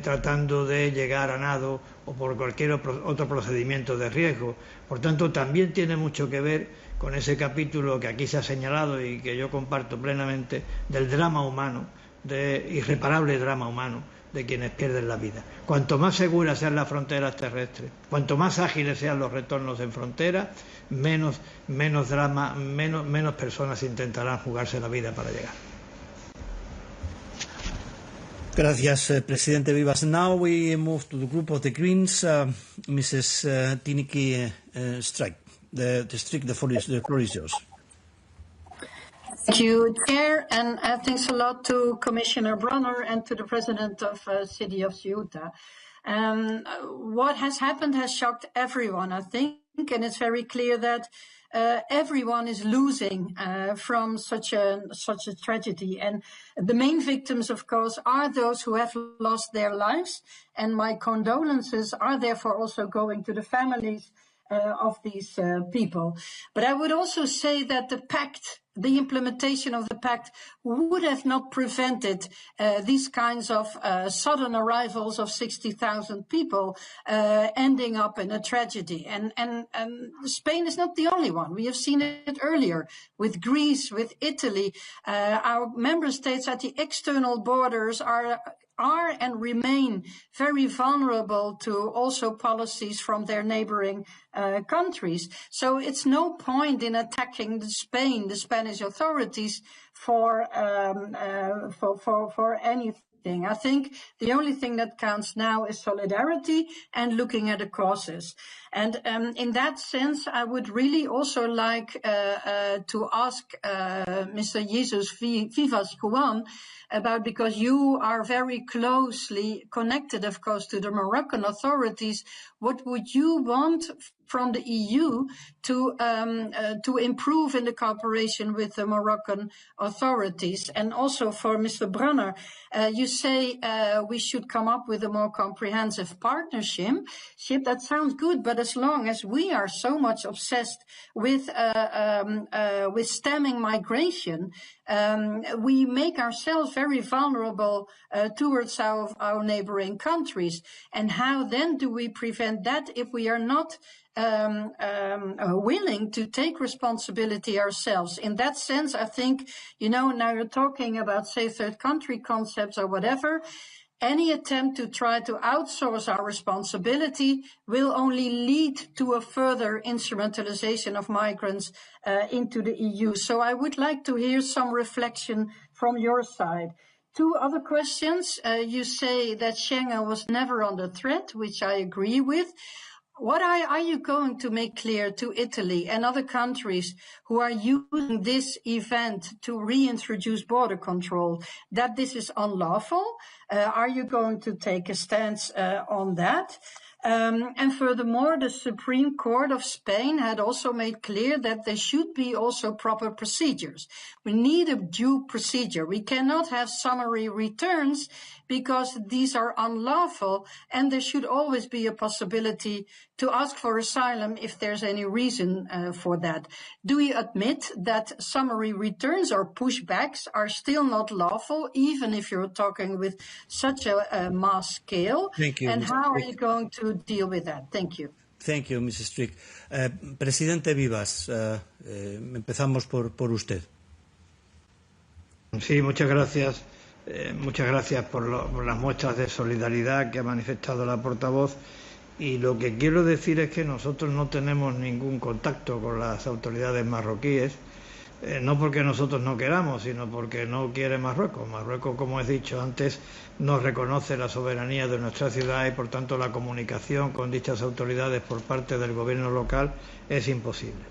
tratando de llegar a nado o por cualquier otro procedimiento de riesgo. Por tanto, también tiene mucho que ver con ese capítulo que aquí se ha señalado y que yo comparto plenamente, del drama humano, de irreparable drama humano de quienes pierden la vida. Cuanto más seguras sean las fronteras terrestres, cuanto más ágiles sean los retornos en frontera, menos drama, menos personas intentarán jugarse la vida para llegar. Gracias, Presidente Vivas. Now we move to the group of the Greens. Mrs. Tiniki Strike. The floor is yours. Thank you, Chair, and thanks a lot to Commissioner Brunner and to the President of City of Ceuta. What has happened has shocked everyone, I think, and it's very clear that everyone is losing from such a tragedy. And the main victims, of course, are those who have lost their lives, and my condolences are therefore also going to the families of these people. But I would also say that the implementation of the pact would have not prevented these kinds of sudden arrivals of 60,000 people ending up in a tragedy. And Spain is not the only one. We have seen it earlier with Greece, with Italy. Our member states at the external borders are and remain very vulnerable to also policies from their neighboring countries. So it's no point in attacking the Spanish authorities for anything. I think the only thing that counts now is solidarity and looking at the causes. And in that sense, I would really also like to ask Mr. Jesus Vivas, Juan, about, because you are very closely connected, of course, to the Moroccan authorities, what would you want from the EU to improve in the cooperation with the Moroccan authorities? And also for Mr. Brunner, you say we should come up with a more comprehensive partnership. That sounds good, but as long as we are so much obsessed with stemming migration, we make ourselves very vulnerable towards our neighboring countries. And how then do we prevent that if we are not willing to take responsibility ourselves? In that sense, I think, now you're talking about, say, third country concepts or whatever. Any attempt to try to outsource our responsibility will only lead to a further instrumentalization of migrants into the EU. So I would like to hear some reflection from your side. Two other questions. You say that Schengen was never under threat, which I agree with. What are you going to make clear to Italy and other countries who are using this event to reintroduce border control, that this is unlawful? Are you going to take a stance on that? And furthermore, the Supreme Court of Spain had also made clear that there should be also proper procedures. We need a due procedure. We cannot have summary returns because these are unlawful, and there should always be a possibility to ask for asylum if there's any reason for that. Do you admit that summary returns or pushbacks are still not lawful, even if you're talking with such a mass scale? Thank you, And Mr. how are Strick. you going to deal with that? Thank you. Thank you, Mrs. Strick. Presidente Vivas, empezamos por usted. Sí, muchas gracias. Muchas gracias por las muestras de solidaridad que ha manifestado la portavoz. Y lo que quiero decir es que nosotros no tenemos ningún contacto con las autoridades marroquíes, no porque nosotros no queramos, sino porque no quiere Marruecos. Marruecos, como he dicho antes, no reconoce la soberanía de nuestra ciudad y, por tanto, la comunicación con dichas autoridades por parte del gobierno local es imposible.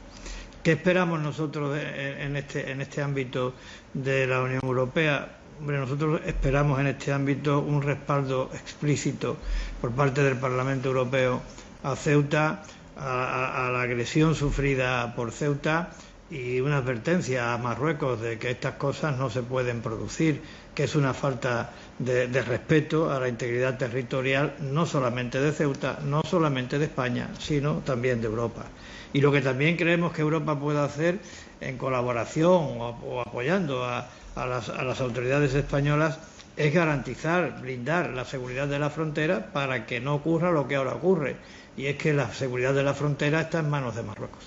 ¿Qué esperamos nosotros en este ámbito de la Unión Europea? Hombre, nosotros esperamos en este ámbito un respaldo explícito por parte del Parlamento Europeo a Ceuta, a la agresión sufrida por Ceuta, y una advertencia a Marruecos de que estas cosas no se pueden producir, que es una falta de respeto a la integridad territorial no solamente de Ceuta, no solamente de España, sino también de Europa. Y lo que también creemos que Europa puede hacer en colaboración o apoyando a las autoridades españolas es garantizar, blindar la seguridad de la frontera para que no ocurra lo que ahora ocurre, y es que la seguridad de la frontera está en manos de Marruecos.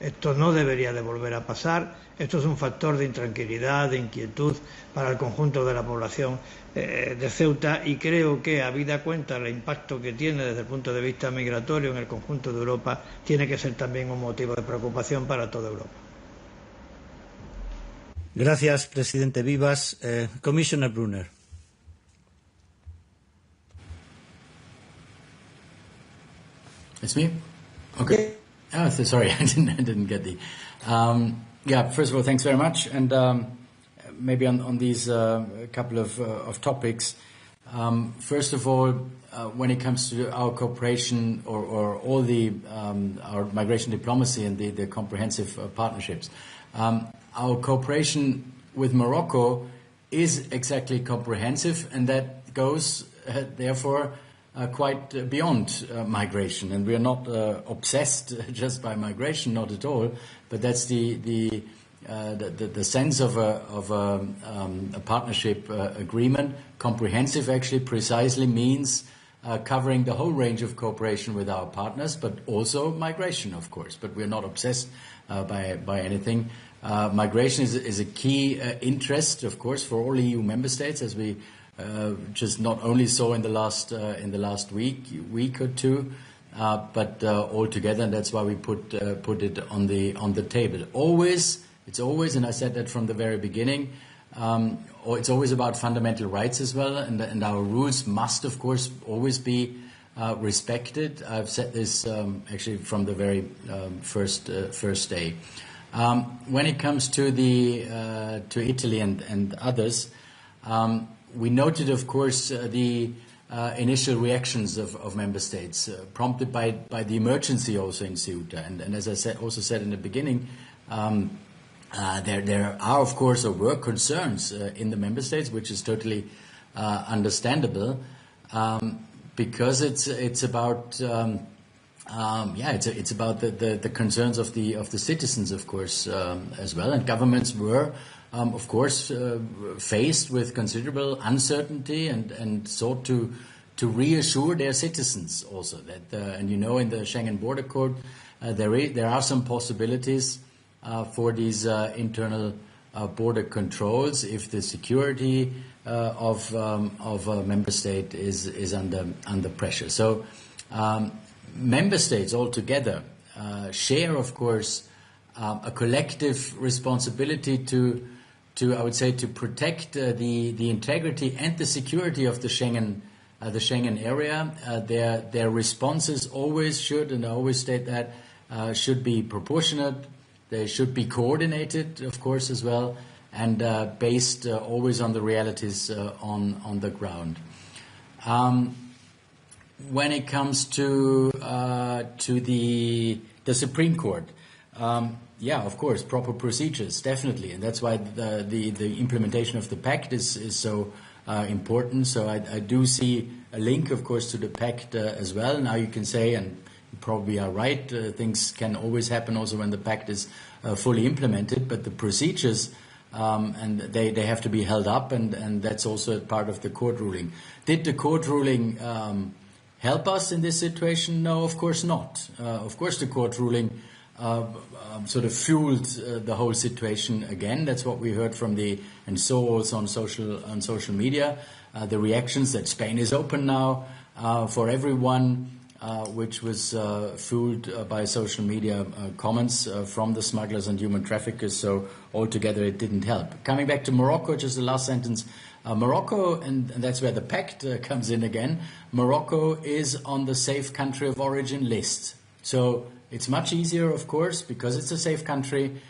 Esto no debería de volver a pasar. Esto es un factor de intranquilidad, de inquietud para el conjunto de la población de Ceuta, y creo que, habida cuenta el impacto que tiene desde el punto de vista migratorio en el conjunto de Europa, tiene que ser también un motivo de preocupación para toda Europa. Gracias, Presidente Vivas. Commissioner Brunner. It's me? Okay. Oh, sorry, I didn't get the... yeah, first of all, thanks very much. And maybe on these couple of topics. First of all, when it comes to our cooperation or all the our migration diplomacy and the comprehensive partnerships, our cooperation with Morocco is exactly comprehensive, and that goes, therefore, quite beyond migration. And we are not obsessed just by migration, not at all. But that's the sense of a partnership agreement. Comprehensive actually precisely means covering the whole range of cooperation with our partners, but also migration, of course. But we're not obsessed by anything. Migration is a key interest, of course, for all EU member states, as we just not only saw in the last week or two, but all together, and that's why we put it on the table. It's always, and I said that from the very beginning. It's always about fundamental rights as well, and our rules must, of course, always be respected. I've said this actually from the very first day. When it comes to to Italy and others, we noted, of course, the initial reactions of member states, prompted by the emergency also in Ceuta, and as I said in the beginning. There are, of course, or were concerns in the member states, which is totally understandable, because it's about it's about the concerns of the citizens, of course, as well, and governments were, of course, faced with considerable uncertainty and sought to reassure their citizens also that, and in the Schengen Border Code, there are some possibilities. For these internal border controls, if the security of a member state is under pressure. So member states altogether share, of course, a collective responsibility to I would say to protect the integrity and the security of the Schengen area. Their responses always should, and I always state that, should be proportionate. They should be coordinated, of course, as well, and based always on the realities on the ground. when it comes to the Supreme Court, yeah, of course, proper procedures, definitely, and that's why the implementation of the pact is so important. So I do see a link, of course, to the pact as well. Now you can say, and you probably are right, things can always happen also when the pact is fully implemented, but the procedures and they have to be held up, and that's also part of the court ruling. Did the court ruling help us in this situation? No, of course not. Of course, the court ruling sort of fueled the whole situation again. That's what we heard from and saw also on social media. The reactions that Spain is open now for everyone, which was fueled by social media comments from the smugglers and human traffickers. So altogether, it didn't help. Coming back to Morocco, just the last sentence. Morocco, and that's where the pact comes in again. Morocco is on the safe country of origin list. So it's much easier, of course, because it's a safe country,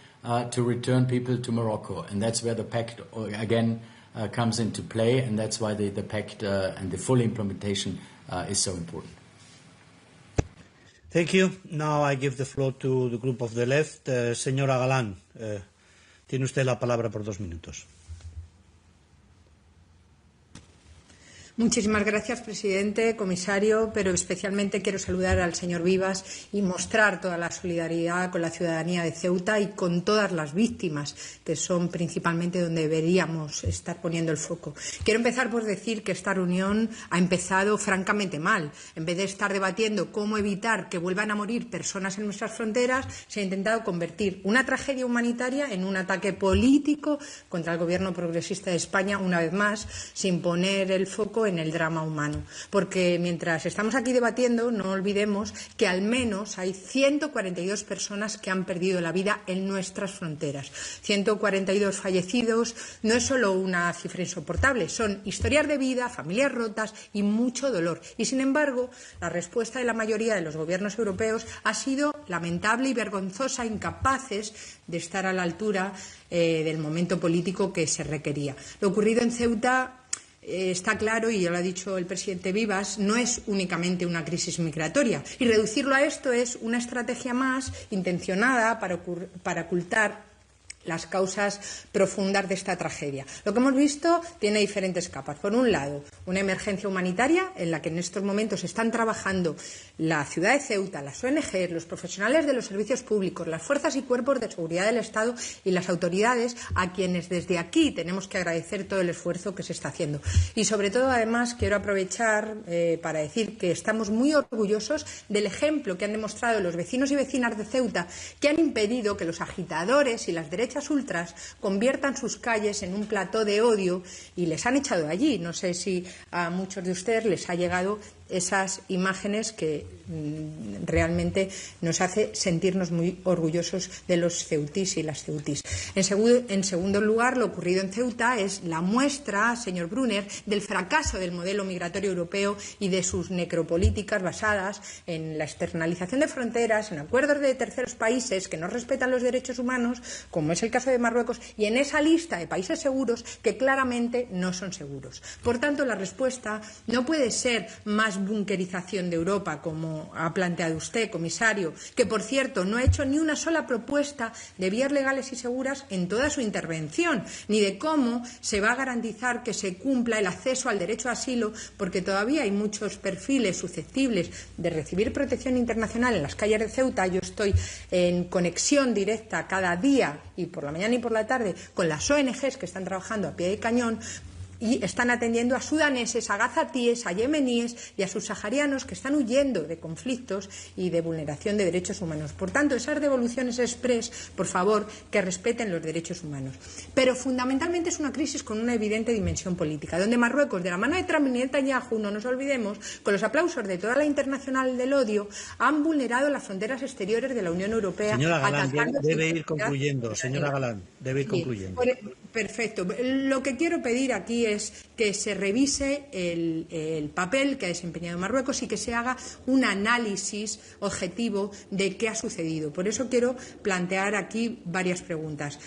to return people to Morocco. And that's where the pact, again, comes into play. And that's why the pact and the full implementation is so important. Thank you. Now I give the floor to the group of the left. Señora Galán, tiene usted la palabra por 2 minutos. Muchísimas gracias, presidente, comisario, pero especialmente quiero saludar al señor Vivas y mostrar toda la solidaridad con la ciudadanía de Ceuta y con todas las víctimas, que son principalmente donde deberíamos estar poniendo el foco. Quiero empezar por decir que esta reunión ha empezado francamente mal. En vez de estar debatiendo cómo evitar que vuelvan a morir personas en nuestras fronteras, se ha intentado convertir una tragedia humanitaria en un ataque político contra el gobierno progresista de España, una vez más, sin poner el foco en el drama humano. Porque mientras estamos aquí debatiendo, no olvidemos que al menos hay 142 personas que han perdido la vida en nuestras fronteras. 142 fallecidos no es solo una cifra insoportable, son historias de vida, familias rotas y mucho dolor. Y sin embargo, la respuesta de la mayoría de los gobiernos europeos ha sido lamentable y vergonzosa, incapaces de estar a la altura del momento político que se requería. Lo ocurrido en Ceuta está claro, y ya lo ha dicho el presidente Vivas, no es únicamente una crisis migratoria. Y reducirlo a esto es una estrategia más intencionada para ocultar las causas profundas de esta tragedia. Lo que hemos visto tiene diferentes capas. Por un lado, una emergencia humanitaria en la que en estos momentos están trabajando la ciudad de Ceuta, las ONG, los profesionales de los servicios públicos, las fuerzas y cuerpos de seguridad del Estado y las autoridades, a quienes desde aquí tenemos que agradecer todo el esfuerzo que se está haciendo. Y sobre todo, además, quiero aprovechar para decir que estamos muy orgullosos del ejemplo que han demostrado los vecinos y vecinas de Ceuta, que han impedido que los agitadores y las derechas ultras conviertan sus calles en un plató de odio y les han echado allí. No sé si a muchos de ustedes les ha llegado esas imágenes que realmente nos hace sentirnos muy orgullosos de los ceutís y las ceutís. En segundo lugar, lo ocurrido en Ceuta es la muestra, señor Brunner, del fracaso del modelo migratorio europeo y de sus necropolíticas basadas en la externalización de fronteras, en acuerdos de terceros países que no respetan los derechos humanos, como es el caso de Marruecos, y en esa lista de países seguros que claramente no son seguros. Por tanto, la respuesta no puede ser más bunkerización de Europa, como ha planteado usted, comisario, que, por cierto, no ha hecho ni una sola propuesta de vías legales y seguras en toda su intervención, ni de cómo se va a garantizar que se cumpla el acceso al derecho a asilo, porque todavía hay muchos perfiles susceptibles de recibir protección internacional en las calles de Ceuta. Yo estoy en conexión directa cada día, y por la mañana y por la tarde, con las ONGs que están trabajando a pie de cañón y están atendiendo a sudaneses, a gazatíes, a yemeníes y a subsaharianos que están huyendo de conflictos y de vulneración de derechos humanos. Por tanto, esas devoluciones express, por favor, que respeten los derechos humanos. Pero fundamentalmente es una crisis con una evidente dimensión política, donde Marruecos, de la mano de Trump y Netanyahu, no nos olvidemos, con los aplausos de toda la internacional del odio, han vulnerado las fronteras exteriores de la Unión Europea. Señora Galán, debe ir concluyendo. Señora Galán, debe ir concluyendo. Perfecto. Lo que quiero pedir aquí es que se revise el papel que ha desempeñado Marruecos y que se haga un análisis objetivo de qué ha sucedido. Por eso quiero plantear aquí varias preguntas.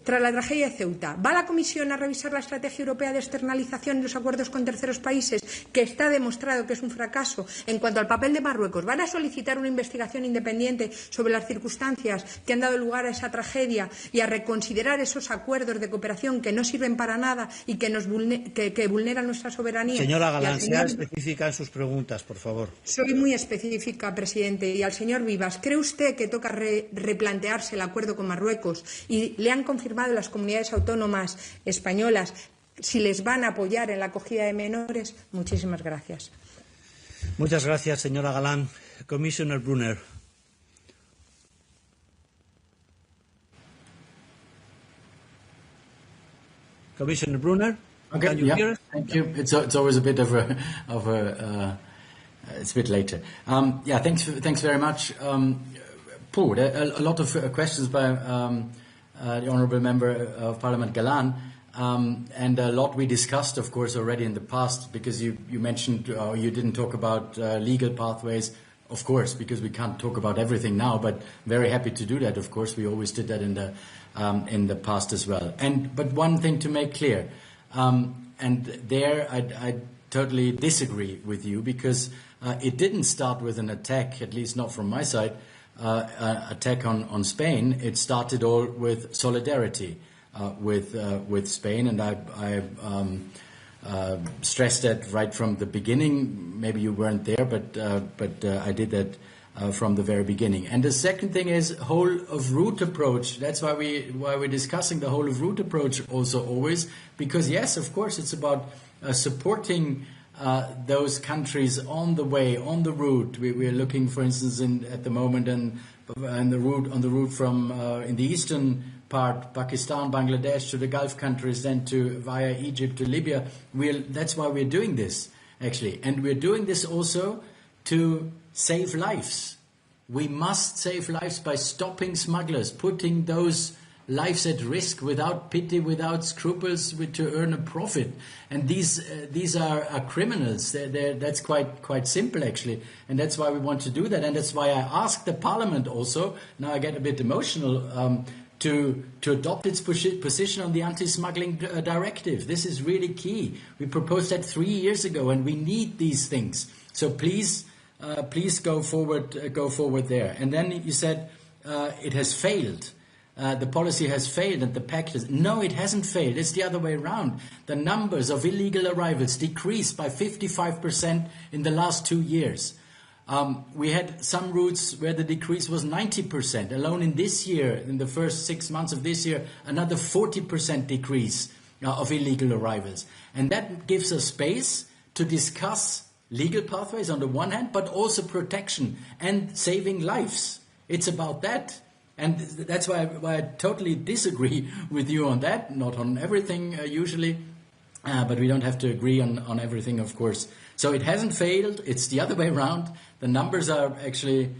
tras la tragedia de Ceuta, ¿va la Comisión a revisar la estrategia europea de externalización y los acuerdos con terceros países, que está demostrado que es un fracaso? En cuanto al papel de Marruecos, ¿van a solicitar una investigación independiente sobre las circunstancias que han dado lugar a esa tragedia y a reconsiderar esos acuerdos de cooperación que no sirven para nada y que vulneran nuestra soberanía? Señora Galán, sea específica en sus preguntas, por favor. Soy muy específica, presidente. Y al señor Vivas, ¿cree usted que toca replantearse el acuerdo con Marruecos? Y le han confirmado las comunidades autónomas españolas si les van a apoyar en la acogida de menores. Muchísimas gracias. Muchas gracias, señora Galán. Commissioner Brunner. Commissioner Brunner. Okay, can you hear us? Thank you. It's always a bit of a it's a bit later. Thanks very much. Paul, a lot of questions by the Honourable Member of Parliament Galan, and a lot we discussed, of course, already in the past, because you mentioned you didn't talk about legal pathways, of course, because we can't talk about everything now, but very happy to do that, of course. We always did that in the past as well. But one thing to make clear, and there I totally disagree with you, because it didn't start with an attack, at least not from my side, attack on Spain. It started all with solidarity with Spain, and I stressed that right from the beginning. Maybe you weren't there, but I did that from the very beginning. And the second thing is whole of route approach. That's why we're discussing the whole of route approach also always, because yes, of course, it's about supporting those countries on the way, on the route. We're looking, for instance, at the moment, on the route from in the eastern part, Pakistan, Bangladesh, to the Gulf countries, then via Egypt to Libya. That's why we're doing this, actually, and we're doing this also to save lives. We must save lives by stopping smugglers, putting those lives at risk without pity, without scruples, to earn a profit. And these are criminals. That's quite simple, actually. And that's why we want to do that. And that's why I asked the Parliament also, now I get a bit emotional, to adopt its position on the anti-smuggling directive. This is really key. We proposed that 3 years ago, and we need these things. So please go forward there. And then you said it has failed. The policy has failed and the pact has... No, it hasn't failed. It's the other way around. The numbers of illegal arrivals decreased by 55% in the last 2 years. We had some routes where the decrease was 90%. Alone in this year, in the first 6 months of this year, another 40% decrease of illegal arrivals. And that gives us space to discuss legal pathways on the one hand, but also protection and saving lives. It's about that. And that's why I totally disagree with you on that, not on everything usually, but we don't have to agree on everything, of course. So it hasn't failed, it's the other way around. The numbers are actually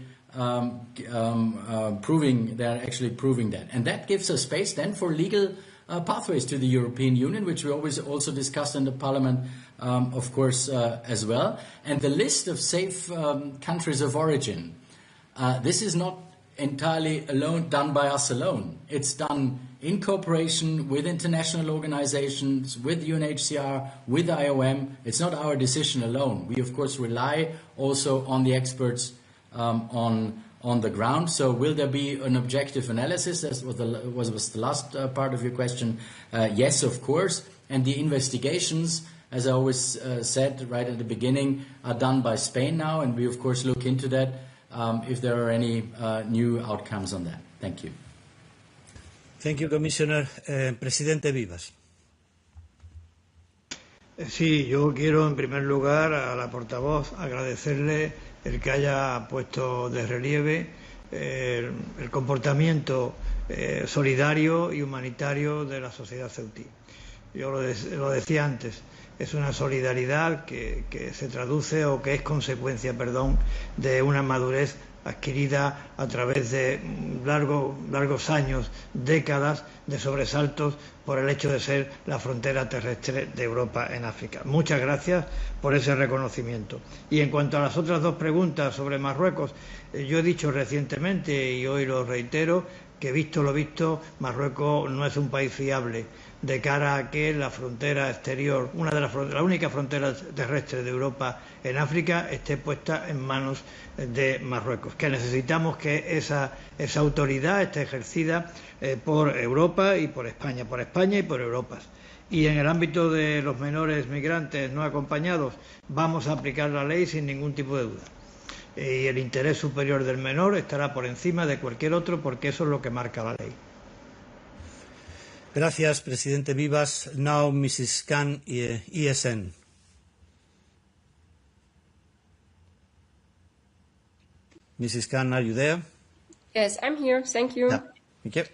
proving that. And that gives us space then for legal pathways to the European Union, which we always also discussed in the Parliament, of course, as well. And the list of safe countries of origin, this is not entirely done by us alone. It's done in cooperation with international organizations, with UNHCR, with IOM. It's not our decision alone. We, of course, rely also on the experts on the ground. So will there be an objective analysis? That was the last part of your question. Yes, of course. And the investigations, as I always said right at the beginning, are done by Spain now. And we, of course, look into that if there are any new outcomes on that. Thank you. Thank you, Commissioner. Presidente Vivas. Sí, yo quiero en primer lugar a la portavoz agradecerle el que haya puesto de relieve el comportamiento solidario y humanitario de la sociedad ceutí. Yo lo decía antes, es una solidaridad que se traduce o que es consecuencia, de una madurez adquirida a través de largos años, décadas de sobresaltos por el hecho de ser la frontera terrestre de Europa en África. Muchas gracias por ese reconocimiento. Y en cuanto a las otras dos preguntas sobre Marruecos, yo he dicho recientemente y hoy lo reitero que, visto lo visto, Marruecos no es un país fiable de cara a que la frontera exterior, la única frontera terrestre de Europa en África, esté puesta en manos de Marruecos. Que necesitamos que esa autoridad esté ejercida por Europa y por España y por Europa. Y en el ámbito de los menores migrantes no acompañados, vamos a aplicar la ley sin ningún tipo de duda. Y el interés superior del menor estará por encima de cualquier otro, porque eso es lo que marca la ley. Gracias, presidente Vivas. Now, Mrs. Khan, ESN. Mrs. Khan, are you there? Yes, I'm here. Thank you. Ja. Okay.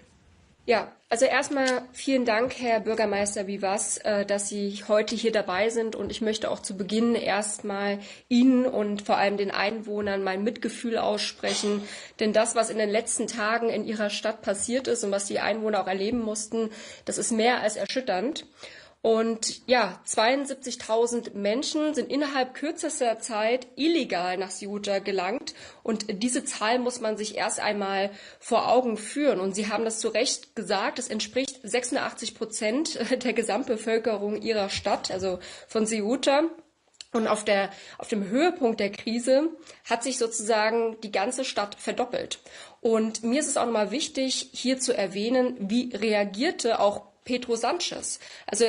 Ja, also erstmal vielen Dank, Herr Bürgermeister Vivas, dass Sie heute hier dabei sind. Und ich möchte auch zu Beginn erstmal Ihnen und vor allem den Einwohnern mein Mitgefühl aussprechen. Denn das, was in den letzten Tagen in Ihrer Stadt passiert ist und was die Einwohner auch erleben mussten, das ist mehr als erschütternd. Und ja, 72.000 Menschen sind innerhalb kürzester Zeit illegal nach Ceuta gelangt. Und diese Zahl muss man sich erst einmal vor Augen führen. Und Sie haben das zu Recht gesagt, es entspricht 86% der Gesamtbevölkerung Ihrer Stadt, also von Ceuta. Und auf dem Höhepunkt der Krise hat sich sozusagen die ganze Stadt verdoppelt. Und mir ist es auch nochmal wichtig, hier zu erwähnen, wie reagierte auch Pedro Sánchez. Also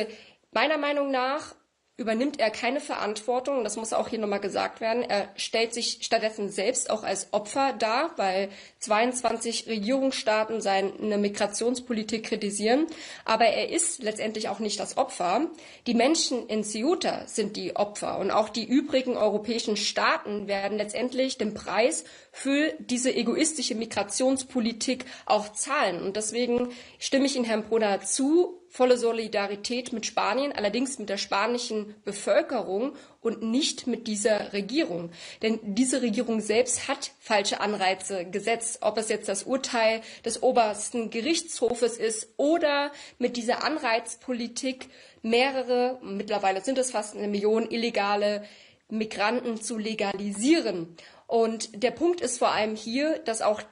meiner Meinung nach übernimmt er keine Verantwortung, das muss auch hier nochmal gesagt werden. Er stellt sich stattdessen selbst auch als Opfer dar, weil 22 Regierungsstaaten seine Migrationspolitik kritisieren. Aber er ist letztendlich auch nicht das Opfer. Die Menschen in Ceuta sind die Opfer und auch die übrigen europäischen Staaten werden letztendlich den Preis für diese egoistische Migrationspolitik auch zahlen. Und deswegen stimme ich Ihnen, Herrn Brunner, zu. Volle Solidarität mit Spanien, allerdings mit der spanischen Bevölkerung und nicht mit dieser Regierung. Denn diese Regierung selbst hat falsche Anreize gesetzt, ob es jetzt das Urteil des obersten Gerichtshofes ist oder mit dieser Anreizpolitik mittlerweile sind es fast 1 Million illegale Migranten zu legalisieren. Und der Punkt ist vor allem hier, dass auch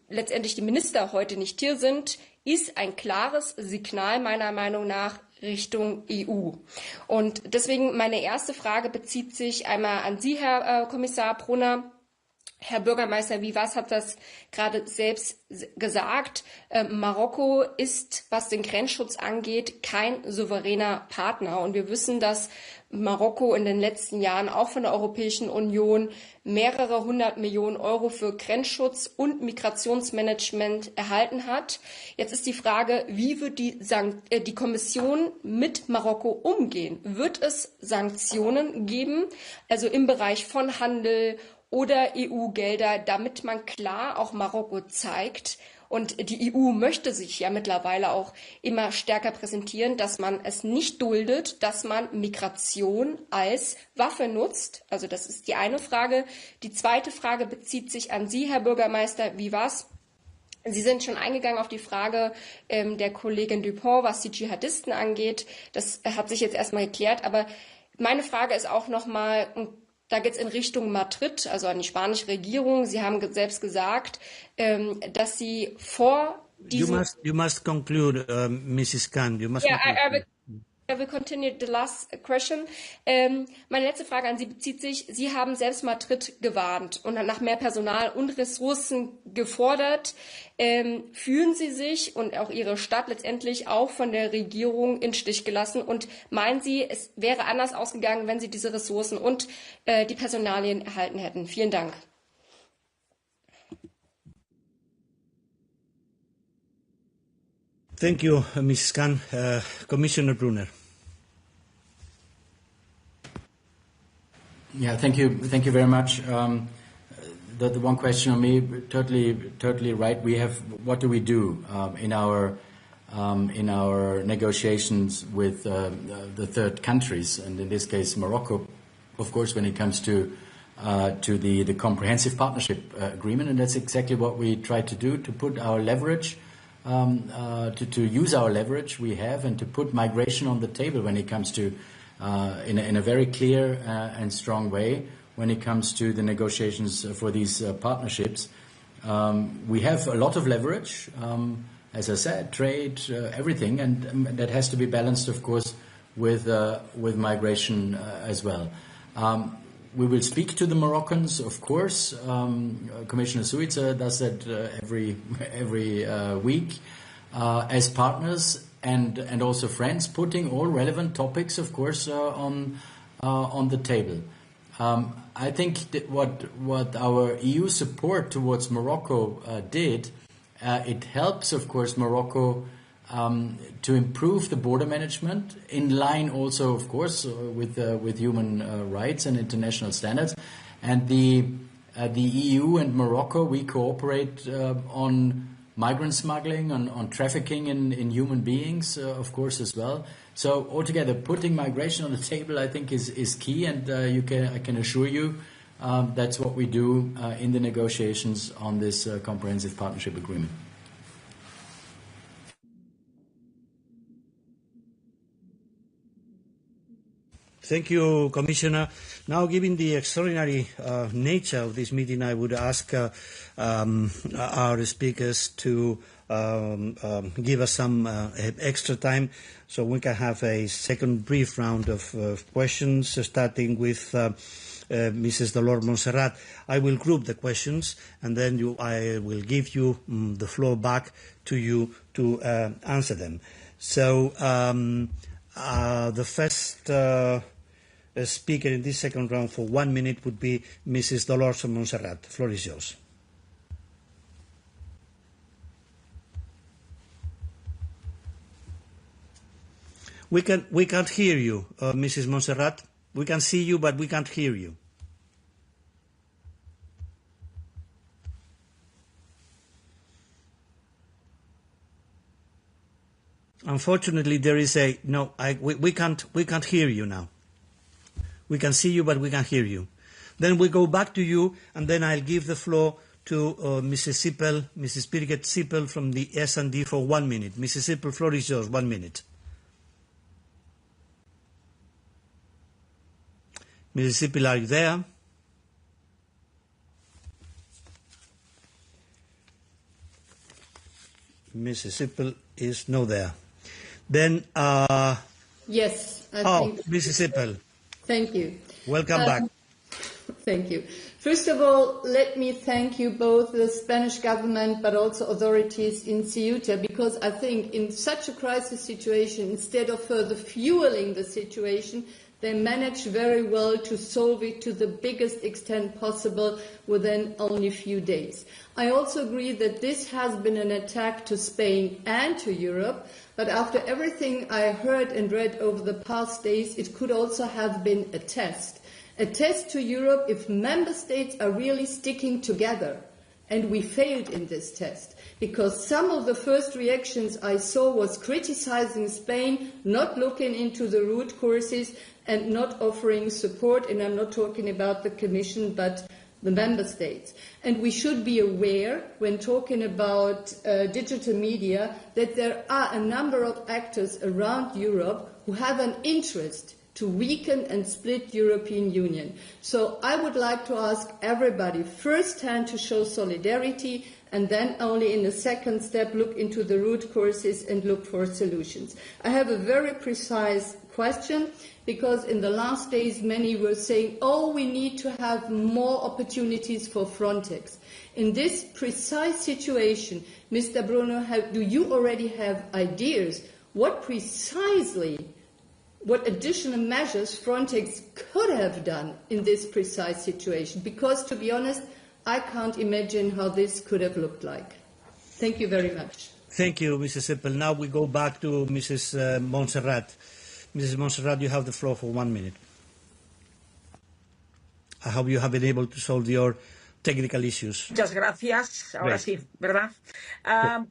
letztendlich die Minister heute nicht hier sind, ist ein klares Signal meiner Meinung nach Richtung EU. Und deswegen meine erste Frage bezieht sich einmal an Sie, Herr Kommissar Brunner. Herr Bürgermeister Vivas hat das gerade selbst gesagt. Marokko ist, was den Grenzschutz angeht, kein souveräner Partner. Und wir wissen, dass Marokko in den letzten Jahren auch von der Europäischen Union mehrere 100 Millionen Euro für Grenzschutz und Migrationsmanagement erhalten hat. Jetzt ist die Frage, wie wird die Kommission mit Marokko umgehen? Wird es Sanktionen geben, also im Bereich von Handel oder EU-Gelder, damit man klar auch Marokko zeigt? Und die EU möchte sich ja mittlerweile auch immer stärker präsentieren, dass man es nicht duldet, dass man Migration als Waffe nutzt. Also das ist die eine Frage. Die zweite Frage bezieht sich an Sie, Herr Bürgermeister Vivas. Sie sind schon eingegangen auf die Frage der Kollegin Dupont, was die Dschihadisten angeht. Das hat sich jetzt erstmal geklärt. Aber meine Frage ist auch nochmal, da geht es in Richtung Madrid, also an die spanische Regierung. Sie haben selbst gesagt, dass Sie vor diesem... You must conclude, Mrs. Khan. You must conclude. I will continue the last question. Meine letzte Frage an Sie bezieht sich, Sie haben selbst Madrid gewarnt und nach mehr Personal und Ressourcen gefordert. Fühlen Sie sich und auch Ihre Stadt letztendlich auch von der Regierung in Stich gelassen? Und meinen Sie, es wäre anders ausgegangen, wenn Sie diese Ressourcen und die Personalien erhalten hätten? Vielen Dank. Thank you, Mrs. Khan. Commissioner Brunner. Yeah, thank you very much. The one question on me, totally right. What do we do in our negotiations with the third countries, and in this case Morocco, of course, when it comes to the comprehensive partnership agreement, and that's exactly what we try to do, to put our leverage. To use our leverage we have and to put migration on the table when it comes to in a very clear and strong way when it comes to the negotiations for these partnerships. We have a lot of leverage, as I said, trade, everything, and that has to be balanced, of course, with migration as well. We will speak to the Moroccans, of course. Commissioner Ceuta does that every week as partners and also friends, putting all relevant topics, of course, on the table. I think that what our EU support towards Morocco did, it helps, of course, Morocco to improve the border management in line also, of course, with human rights and international standards. And the EU and Morocco, we cooperate on migrant smuggling, on trafficking in human beings, of course, as well. So altogether, putting migration on the table, I think, is key, and I can assure you that's what we do in the negotiations on this comprehensive partnership agreement. Thank you, Commissioner. Now, given the extraordinary nature of this meeting, I would ask our speakers to give us some extra time so we can have a second brief round of questions, starting with Mrs. Dolores Montserrat. I will group the questions, and then I will give you the floor back to you to answer them. So the first speaker in this second round for 1 minute would be Mrs. Dolores Montserrat. The floor is yours. We can't hear you, Mrs. Montserrat. We can see you, but we can't hear you. Unfortunately, there is we can't hear you now. We can see you, but we can't hear you. Then we go back to you, and then I'll give the floor to Mrs. Birgit Sippel from the S&D for 1 minute. Mrs. Sippel, floor is yours, 1 minute. Mrs. Sippel, are you there? Mrs. Sippel is not there. Then, yes, I think. Mrs. Sippel. Thank you. Welcome back. Thank you. First of all, let me thank you both, the Spanish government, but also authorities in Ceuta, because I think in such a crisis situation, instead of further fueling the situation, they managed very well to solve it to the biggest extent possible within only a few days. I also agree that this has been an attack to Spain and to Europe, but after everything I heard and read over the past days, it could also have been a test to Europe if member states are really sticking together. And we failed in this test, because some of the first reactions I saw was criticizing Spain, not looking into the root causes and not offering support, and I'm not talking about the Commission, but the member states. And we should be aware, when talking about digital media, that there are a number of actors around Europe who have an interest to weaken and split European Union. So I would like to ask everybody firsthand to show solidarity, and then only in a second step look into the root causes and look for solutions. I have a very precise question, because in the last days many were saying, oh, we need to have more opportunities for Frontex. In this precise situation, Mr. Brunner, do you already have ideas what additional measures Frontex could have done in this precise situation? Because, to be honest, I can't imagine how this could have looked like. Thank you very much. Thank you, Mrs. Sippel. Now we go back to Mrs. Montserrat. Mrs. Montserrat, you have the floor for 1 minute. I hope you have been able to solve your technical issues. Muchas gracias. Ahora sí, ¿verdad?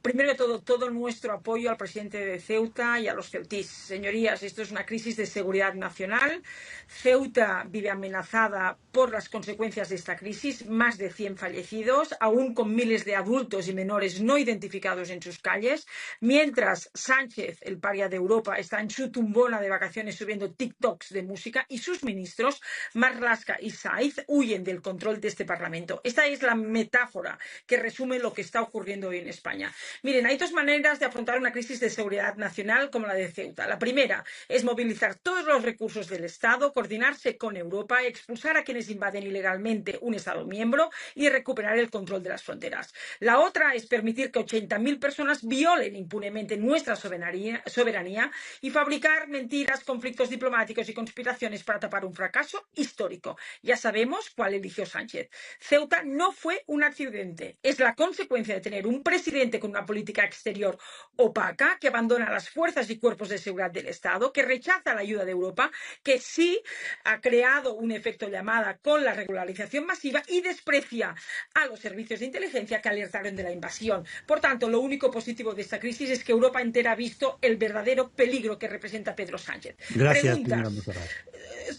Primero de todo nuestro apoyo al presidente de Ceuta y a los ceutís. Señorías, esto es una crisis de seguridad nacional. Ceuta vive amenazada por las consecuencias de esta crisis, más de 100 fallecidos, aún con miles de adultos y menores no identificados en sus calles, mientras Sánchez, el paria de Europa, está en su tumbona de vacaciones subiendo TikToks de música y sus ministros, Marlaska y Saiz, huyen del control de este Parlamento. Estado. Esta es la metáfora que resume lo que está ocurriendo hoy en España. Miren, hay dos maneras de afrontar una crisis de seguridad nacional como la de Ceuta. La primera es movilizar todos los recursos del Estado, coordinarse con Europa, expulsar a quienes invaden ilegalmente un Estado miembro y recuperar el control de las fronteras. La otra es permitir que 80.000 personas violen impunemente nuestra soberanía y fabricar mentiras, conflictos diplomáticos y conspiraciones para tapar un fracaso histórico. Ya sabemos cuál eligió Sánchez. Ceuta no fue un accidente. Es la consecuencia de tener un presidente con una política exterior opaca, que abandona las fuerzas y cuerpos de seguridad del Estado, que rechaza la ayuda de Europa, que sí ha creado un efecto llamada con la regularización masiva y desprecia a los servicios de inteligencia que alertaron de la invasión. Por tanto, lo único positivo de esta crisis es que Europa entera ha visto el verdadero peligro que representa Pedro Sánchez. Gracias, señora Monserrat.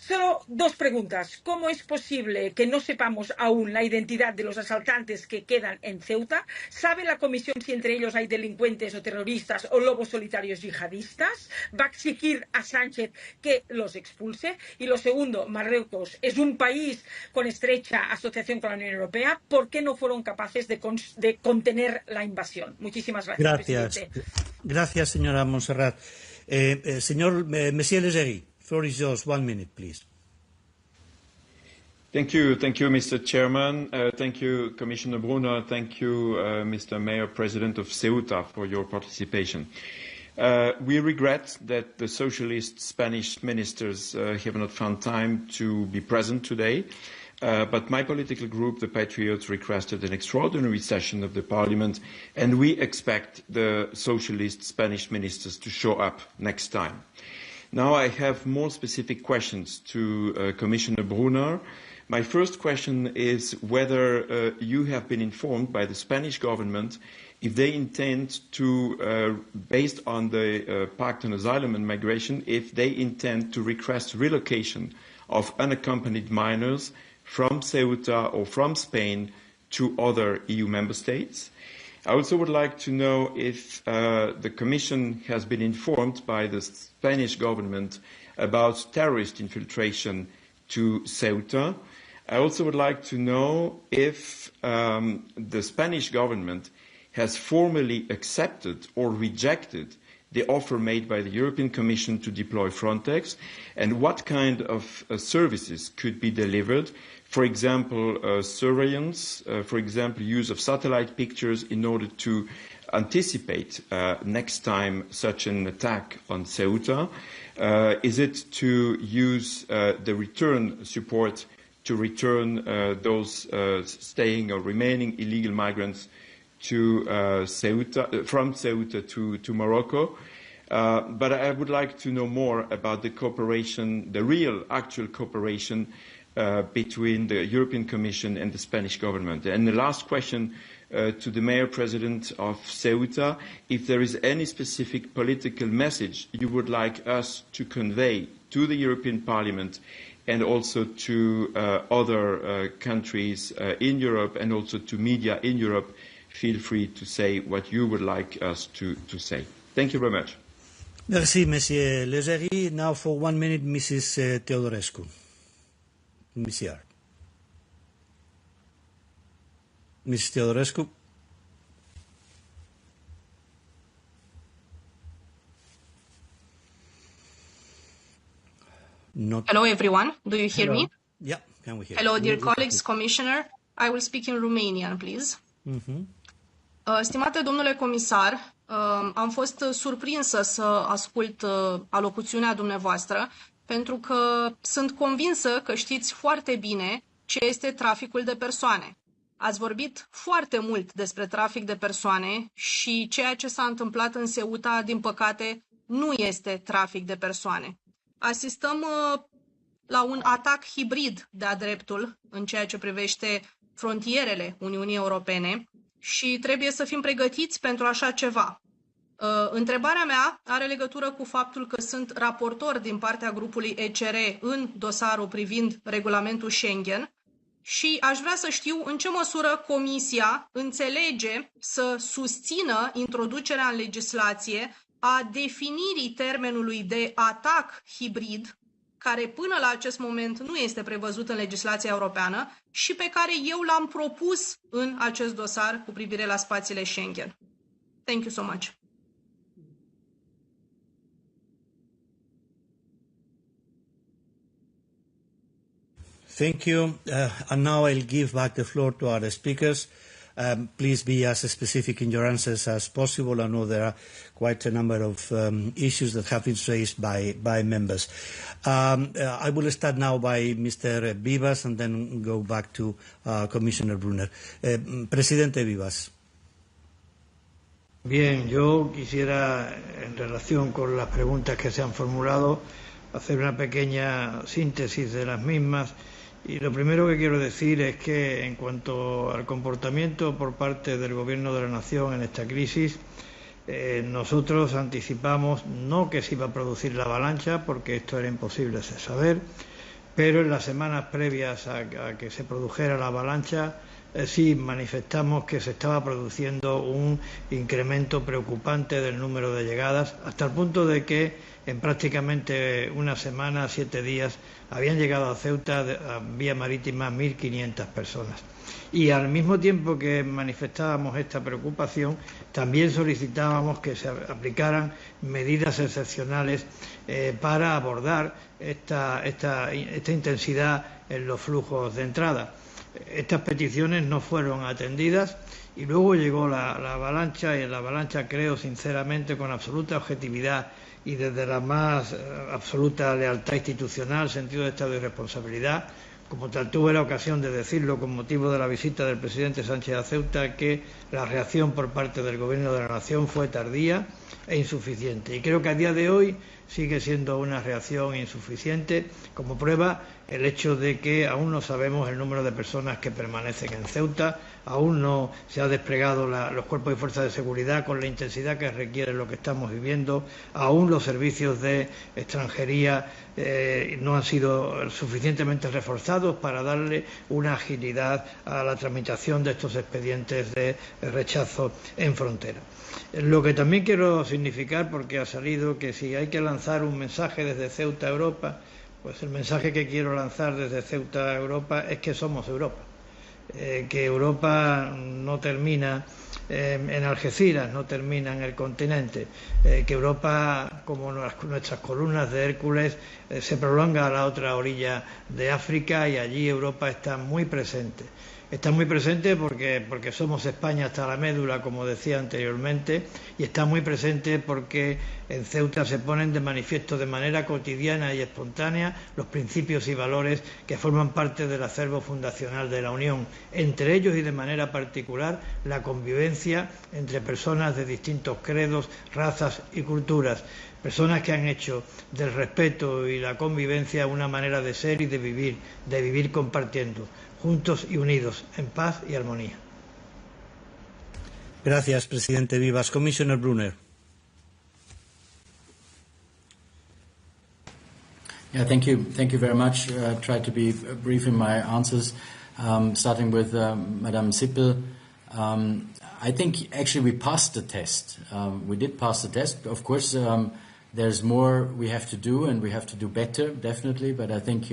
Solo dos preguntas. ¿Cómo es posible que no sepamos aún la identidad de los asaltantes que quedan en Ceuta? ¿Sabe la Comisión si entre ellos hay delincuentes o terroristas o lobos solitarios yihadistas? ¿Va a exigir a Sánchez que los expulse? Y lo segundo, Marruecos es un país con estrecha asociación con la Unión Europea. ¿Por qué no fueron capaces de contener la invasión? Muchísimas gracias, presidente. Gracias, señora Monserrat. Señor Monsieur Legeri, floor is yours. 1 minute, please. Thank you, Mr. Chairman. Thank you, Commissioner Brunner. Thank you, Mr. Mayor President of Ceuta, for your participation. We regret that the socialist Spanish ministers have not found time to be present today, but my political group, the Patriots, requested an extraordinary session of the Parliament, and we expect the socialist Spanish ministers to show up next time. Now I have more specific questions to Commissioner Brunner. My first question is whether you have been informed by the Spanish government if they intend to, based on the Pact on Asylum and Migration, if they intend to request relocation of unaccompanied minors from Ceuta or from Spain to other EU member states. I also would like to know if the Commission has been informed by the Spanish government about terrorist infiltration to Ceuta. I also would like to know if the Spanish government has formally accepted or rejected the offer made by the European Commission to deploy Frontex, and what kind of services could be delivered. For example, surveillance, for example, use of satellite pictures in order to anticipate next time such an attack on Ceuta. Is it to use the return support to return those staying or remaining illegal migrants to Ceuta, from Ceuta to Morocco? But I would like to know more about the cooperation, the real, actual cooperation between the European Commission and the Spanish government. And the last question to the Mayor President of Ceuta, if there is any specific political message you would like us to convey to the European Parliament and also to other countries in Europe and also to media in Europe, feel free to say what you would like us to say. Thank you very much. Merci, Monsieur Legeri. Now for 1 minute, Mrs. Teodorescu. Mrs. Teodorescu. Hello, everyone. Do you hear me? Yeah, can we hear? Hello, dear colleagues, Commissioner. I will speak in Romanian, please. Stimate domnule comisar, am fost surprinsă să ascult alocuțiunea dumneavoastră, pentru că sunt convinsă că știți foarte bine ce este traficul de persoane. Ați vorbit foarte mult despre trafic de persoane și ceea ce s-a întâmplat în Ceuta, din păcate, nu este trafic de persoane. Asistăm la un atac hibrid de-a dreptul în ceea ce privește frontierele Uniunii Europene și trebuie să fim pregătiți pentru așa ceva. Întrebarea mea are legătură cu faptul că sunt raportor din partea grupului ECR în dosarul privind regulamentul Schengen și aș vrea să știu în ce măsură Comisia înțelege să susțină introducerea în legislație a definirii termenului de atac hibrid care până la acest moment nu este prevăzut în legislația europeană și pe care eu l-am propus în acest dosar cu privire la spațiile Schengen. Thank you so much. Thank you. And now I'll give back the floor to our speakers. Please be as specific in your answers as possible. I know there are quite a number of issues that have been raised by members. I will start now by Mr. Vivas and then go back to Commissioner Brunner. Presidente Vivas. Bien, yo quisiera, en relación con las preguntas que se han formulado, hacer una pequeña síntesis de las mismas. Y lo primero que quiero decir es que en cuanto al comportamiento por parte del Gobierno de la Nación en esta crisis, nosotros anticipamos no que se iba a producir la avalancha, porque esto era imposible de saber, pero en las semanas previas a que se produjera la avalancha, sí manifestamos que se estaba produciendo un incremento preocupante del número de llegadas, hasta el punto de que en prácticamente una semana, 7 días, habían llegado a Ceuta vía marítima 1.500 personas. Y al mismo tiempo que manifestábamos esta preocupación, también solicitábamos que se aplicaran medidas excepcionales para abordar esta intensidad en los flujos de entrada. Estas peticiones no fueron atendidas y luego llegó la avalancha, y en la avalancha creo sinceramente, con absoluta objetividad y desde la más absoluta lealtad institucional, sentido de Estado y responsabilidad, como tal tuve la ocasión de decirlo con motivo de la visita del presidente Sánchez a Ceuta, que la reacción por parte del Gobierno de la Nación fue tardía e insuficiente. Y creo que a día de hoy sigue siendo una reacción insuficiente, como prueba el hecho de que aún no sabemos el número de personas que permanecen en Ceuta, aún no se ha desplegado los cuerpos y fuerzas de seguridad con la intensidad que requiere lo que estamos viviendo, aún los servicios de extranjería no han sido suficientemente reforzados para darle una agilidad a la tramitación de estos expedientes de rechazo en frontera. Lo que también quiero significar, porque ha salido que si hay que lanzar un mensaje desde Ceuta a Europa, pues el mensaje que quiero lanzar desde Ceuta a Europa es que somos Europa, que Europa no termina en Algeciras, no termina en el continente, que Europa, como nuestras columnas de Hércules, se prolonga a la otra orilla de África, y allí Europa está muy presente. Está muy presente porque somos España hasta la médula, como decía anteriormente, y está muy presente porque en Ceuta se ponen de manifiesto de manera cotidiana y espontánea los principios y valores que forman parte del acervo fundacional de la Unión, entre ellos y de manera particular la convivencia entre personas de distintos credos, razas y culturas, personas que han hecho del respeto y la convivencia una manera de ser y de vivir compartiendo, juntos y unidos, en paz y armonía. Gracias, presidente Vivas. Commissioner Brunner. Yeah, thank you very much. Try to be brief in my answers, starting with Madame Sippel. I think actually we passed the test. We did pass the test. Of course, there's more we have to do, and we have to do better, definitely, but I think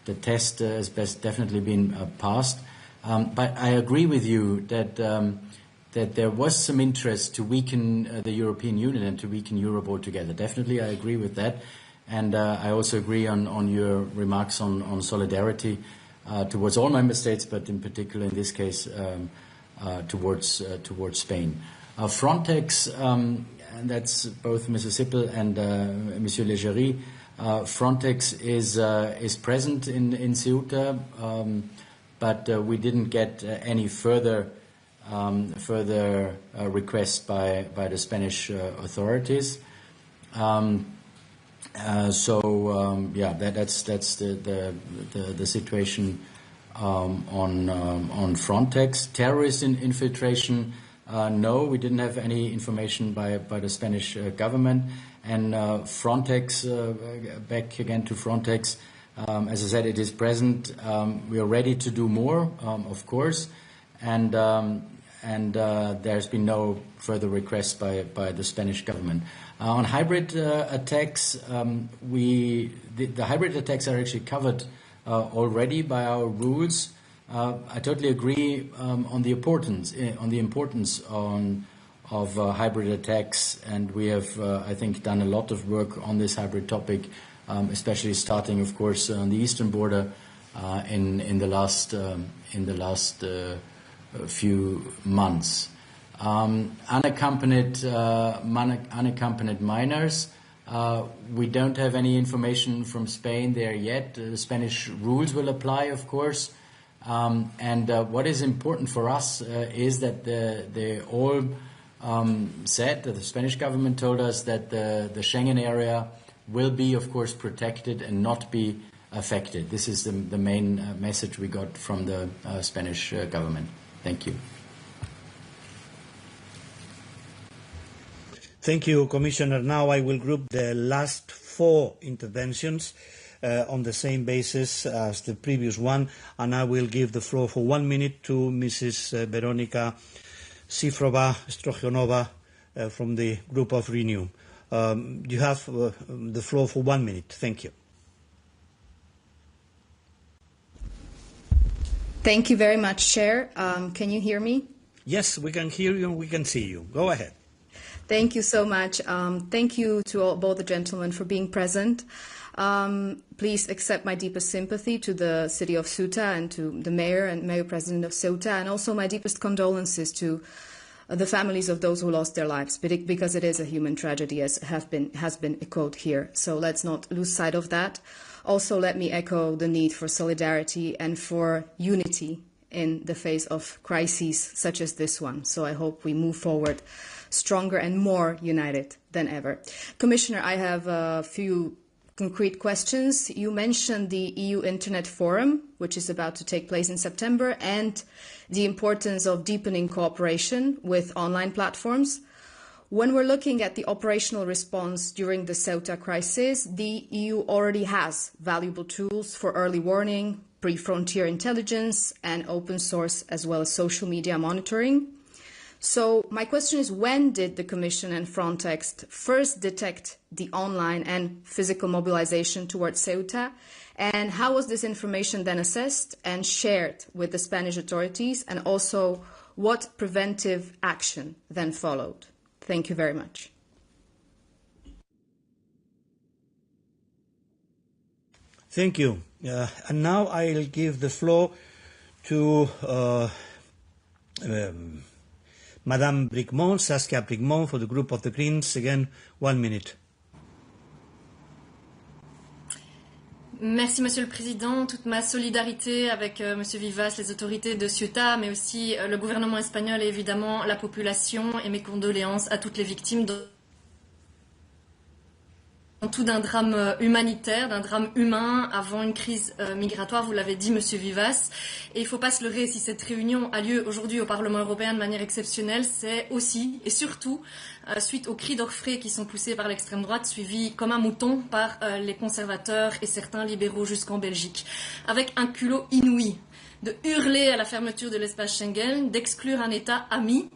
the test has definitely been passed. But I agree with you that there was some interest to weaken the European Union and to weaken Europe altogether. Definitely, I agree with that. And I also agree on your remarks on solidarity towards all member states, but in particular in this case towards Spain. Frontex, and that's both Mrs. Sippel and Monsieur Leggeri. Frontex is present in Ceuta, but we didn't get any further requests by the Spanish authorities. That's the situation on Frontex. Terrorist infiltration, no, we didn't have any information by the Spanish government. And Frontex, back again to Frontex, as I said, it is present. We are ready to do more, of course, and and there's been no further request by the Spanish government. On hybrid attacks, the hybrid attacks are actually covered already by our rules. I totally agree on the importance of hybrid attacks, and we have, I think, done a lot of work on this hybrid topic, especially starting, of course, on the eastern border in the last few months. Unaccompanied minors. We don't have any information from Spain there yet. The Spanish rules will apply, of course. And what is important for us is that they all said that the Spanish government told us that the Schengen area will be, of course, protected and not be affected. This is the main message we got from the Spanish government. Thank you. Thank you, Commissioner. Now I will group the last 4 interventions on the same basis as the previous one, and I will give the floor for 1 minute to Mrs. Veronika Sifrova-Strojanova from the group of Renew. You have the floor for 1 minute. Thank you. Thank you very much, Chair. Can you hear me? Yes, we can hear you and we can see you. Go ahead. Thank you so much. Thank you to both the gentlemen for being present. Please accept my deepest sympathy to the city of Ceuta and to the mayor and mayor president of Ceuta, and also my deepest condolences to the families of those who lost their lives, because it is a human tragedy, as has been echoed here. So let's not lose sight of that. Also, let me echo the need for solidarity and for unity in the face of crises such as this one. So I hope we move forward stronger and more united than ever. Commissioner, I have a few concrete questions. You mentioned the EU Internet Forum, which is about to take place in September, and the importance of deepening cooperation with online platforms. When we're looking at the operational response during the Ceuta crisis, the EU already has valuable tools for early warning, pre-frontier intelligence, and open source, as well as social media monitoring. So my question is, when did the Commission and Frontex first detect the online and physical mobilization towards Ceuta? And how was this information then assessed and shared with the Spanish authorities? And also, what preventive action then followed? Thank you very much. Thank you. And now I'll give the floor to Madame Bricmont, Saskia Bricmont, for the group of the Greens. Again, 1 minute. Merci, Monsieur le Président. Toute ma solidarité avec Monsieur Vivas, les autorités de Ceuta, mais aussi le gouvernement espagnol et évidemment la population, et mes condoléances à toutes les victimes tout d'un drame humanitaire, d'un drame humain avant une crise migratoire, vous l'avez dit, Monsieur Vivas. Et il ne faut pas se leurrer, si cette réunion a lieu aujourd'hui au Parlement européen de manière exceptionnelle, c'est aussi et surtout suite aux cris d'orfraie qui sont poussés par l'extrême droite, suivis comme un mouton par les conservateurs et certains libéraux jusqu'en Belgique, avec un culot inouï de hurler à la fermeture de l'espace Schengen, d'exclure un État ami,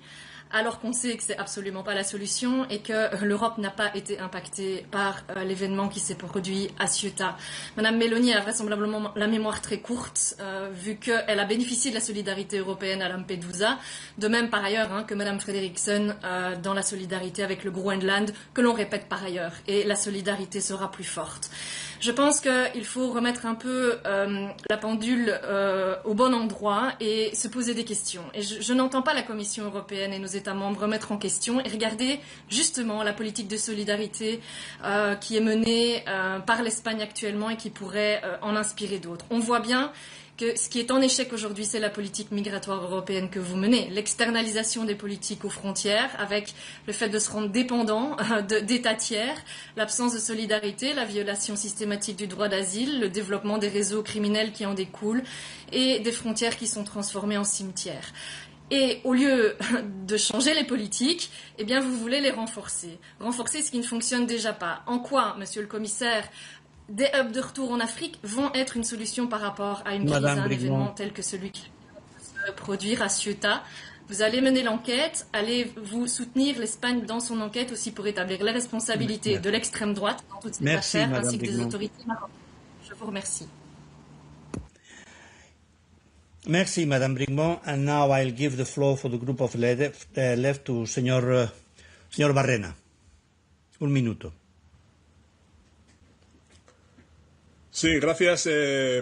alors qu'on sait que c'est absolument pas la solution et que l'Europe n'a pas été impactée par l'événement qui s'est produit à Ceuta. Madame Meloni a vraisemblablement la mémoire très courte, vu qu'elle a bénéficié de la solidarité européenne à Lampedusa, de même par ailleurs que Madame Frederiksen dans la solidarité avec le Groenland, que l'on répète par ailleurs, et la solidarité sera plus forte. Je pense qu'il faut remettre un peu la pendule au bon endroit et se poser des questions. Et je n'entends pas la Commission européenne et nos États membres remettre en question et regarder justement la politique de solidarité qui est menée par l'Espagne actuellement et qui pourrait en inspirer d'autres. On voit bien que ce qui est en échec aujourd'hui, c'est la politique migratoire européenne que vous menez. L'externalisation des politiques aux frontières, avec le fait de se rendre dépendant d'États tiers, l'absence de solidarité, la violation systématique du droit d'asile, le développement des réseaux criminels qui en découlent et des frontières qui sont transformées en cimetières. Et au lieu de changer les politiques, eh bien vous voulez les renforcer. Renforcer ce qui ne fonctionne déjà pas. En quoi, monsieur le commissaire, des hubs de retour en Afrique vont être une solution par rapport à une crise, à un événement tel que celui qui va se produire à Ceuta? Vous allez mener l'enquête, allez-vous soutenir l'Espagne dans son enquête aussi pour établir les responsabilités de l'extrême droite dans toutes ces affaires, ainsi que des autorités marocaines? Je vous remercie. Merci, Madame Brigmont. And now I'll give the floor for the group of left to señor Barrena. Un minuto. Sí, gracias,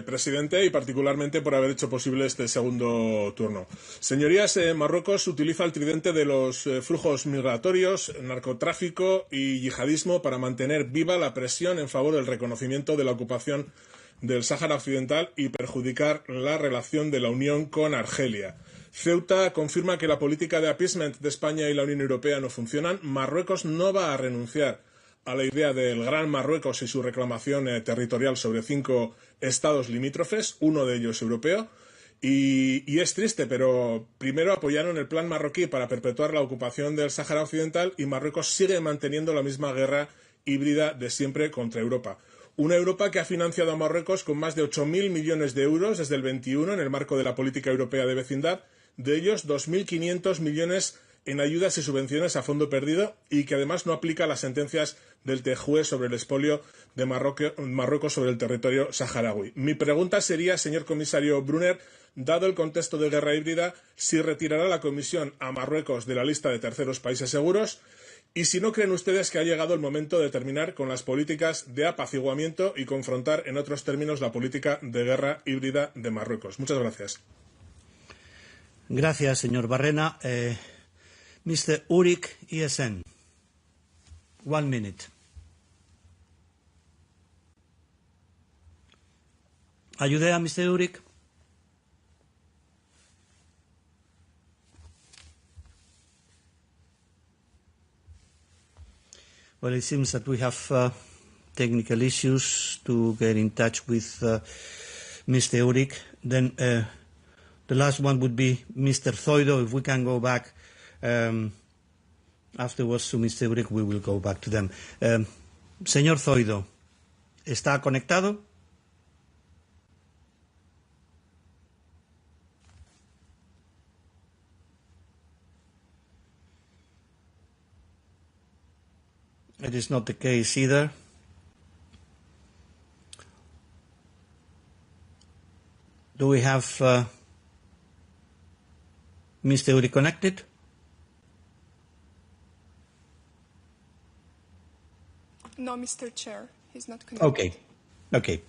presidente, y particularmente por haber hecho posible este segundo turno. Señorías, Marruecos utiliza el tridente de los flujos migratorios, narcotráfico y yihadismo para mantener viva la presión en favor del reconocimiento de la ocupación del Sáhara Occidental y perjudicar la relación de la Unión con Argelia. Ceuta confirma que la política de appeasement de España y la Unión Europea no funcionan. Marruecos no va a renunciar a la idea del Gran Marruecos y su reclamación territorial sobre 5 estados limítrofes, uno de ellos europeo. Y es triste, pero primero apoyaron el plan marroquí para perpetuar la ocupación del Sáhara Occidental y Marruecos sigue manteniendo la misma guerra híbrida de siempre contra Europa. Una Europa que ha financiado a Marruecos con más de 8.000 millones de euros desde el 21 en el marco de la política europea de vecindad, de ellos 2.500 millones en ayudas y subvenciones a fondo perdido y que además no aplica las sentencias del TJUE sobre el expolio de Marruecos sobre el territorio saharaui. Mi pregunta sería, señor comisario Brunner, dado el contexto de guerra híbrida, si retirará la Comisión a Marruecos de la lista de terceros países seguros y si no creen ustedes que ha llegado el momento de terminar con las políticas de apaciguamiento y confrontar en otros términos la política de guerra híbrida de Marruecos. Muchas gracias. Gracias, señor Barrena. Mr. Urik, ESN. 1 minute. Are you there, Mr. Urik? Well, it seems that we have technical issues to get in touch with Mr. Urik. Then the last one would be Mr. Zoido. If we can go back afterwards to Mr. Urik, we will go back to them. Señor Zoido, ¿está conectado? It is not the case either. Do we have Mr. Urik connected? No, Mr. Chair, he's not connected. Okay.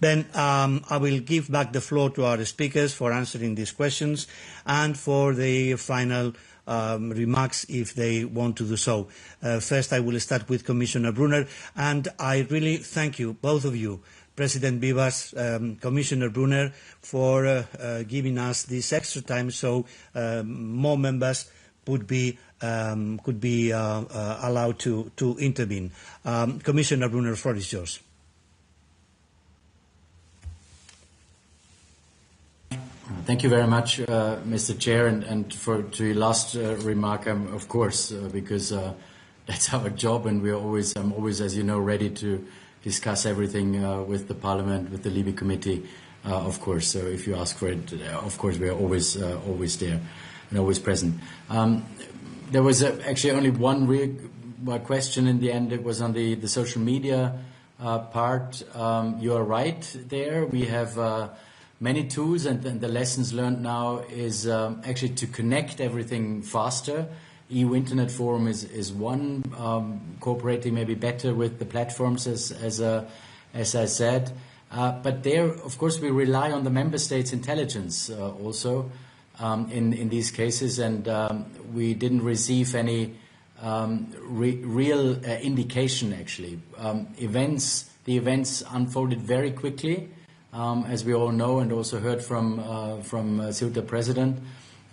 Then I will give back the floor to our speakers for answering these questions and for the final remarks if they want to do so. First, I will start with Commissioner Brunner, and I really thank you, both of you, President Vivas, Commissioner Brunner, for giving us this extra time so more members could be allowed to intervene. Commissioner Brunner, the floor is yours. Thank you very much, Mr. Chair, and to your last remark, of course, because that's our job, and I'm always, as you know, ready to discuss everything with the Parliament, with the Libe Committee, of course. So if you ask for it, of course, we are always there and always present. There was actually only one real question in the end. It was on the social media part. You are right there. We have many tools, and the lessons learned now is actually to connect everything faster. EU Internet Forum is one, cooperating maybe better with the platforms as I said. But there, of course, we rely on the member states' intelligence also in these cases, and we didn't receive any real indication actually. The events unfolded very quickly. As we all know and also heard from Ceuta President,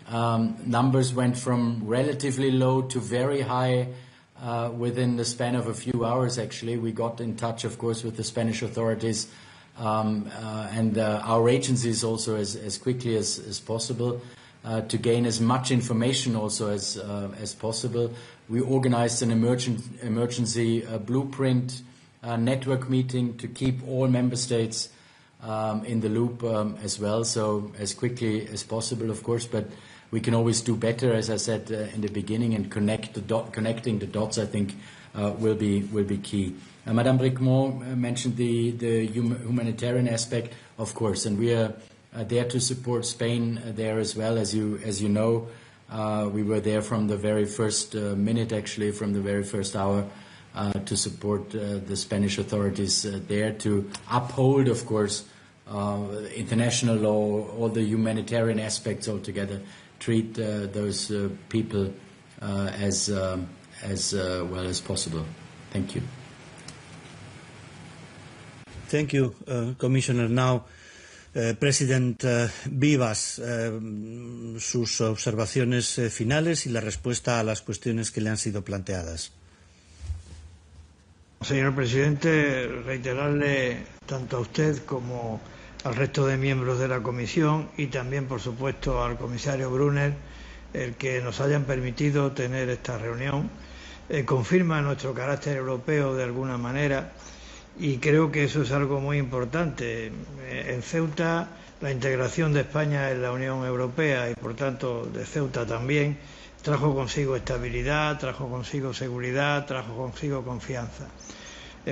numbers went from relatively low to very high within the span of a few hours. Actually, we got in touch, of course, with the Spanish authorities and our agencies also as quickly as possible to gain as much information also as possible. We organized an emergency blueprint network meeting to keep all member states in the loop as well, so as quickly as possible, of course. But we can always do better, as I said in the beginning, and connecting the dots, I think, will be key. Madame Bricmont mentioned the humanitarian aspect, of course, and we are there to support Spain there as well. As you know, we were there from the very first minute, actually, from the very first hour, to support the Spanish authorities there to uphold, of course, international law, all the humanitarian aspects altogether, treat those people as well as possible. Thank you. Thank you, Commissioner. Now, President Vivas, sus observaciones finales y la respuesta a las cuestiones que le han sido planteadas. Señor Presidente, reiterarle tanto a usted como al resto de miembros de la Comisión y también, por supuesto, al comisario Brunner, el que nos hayan permitido tener esta reunión. Confirma nuestro carácter europeo de alguna manera y creo que eso es algo muy importante. En Ceuta, la integración de España en la Unión Europea y, por tanto, de Ceuta también, trajo consigo estabilidad, trajo consigo seguridad, trajo consigo confianza.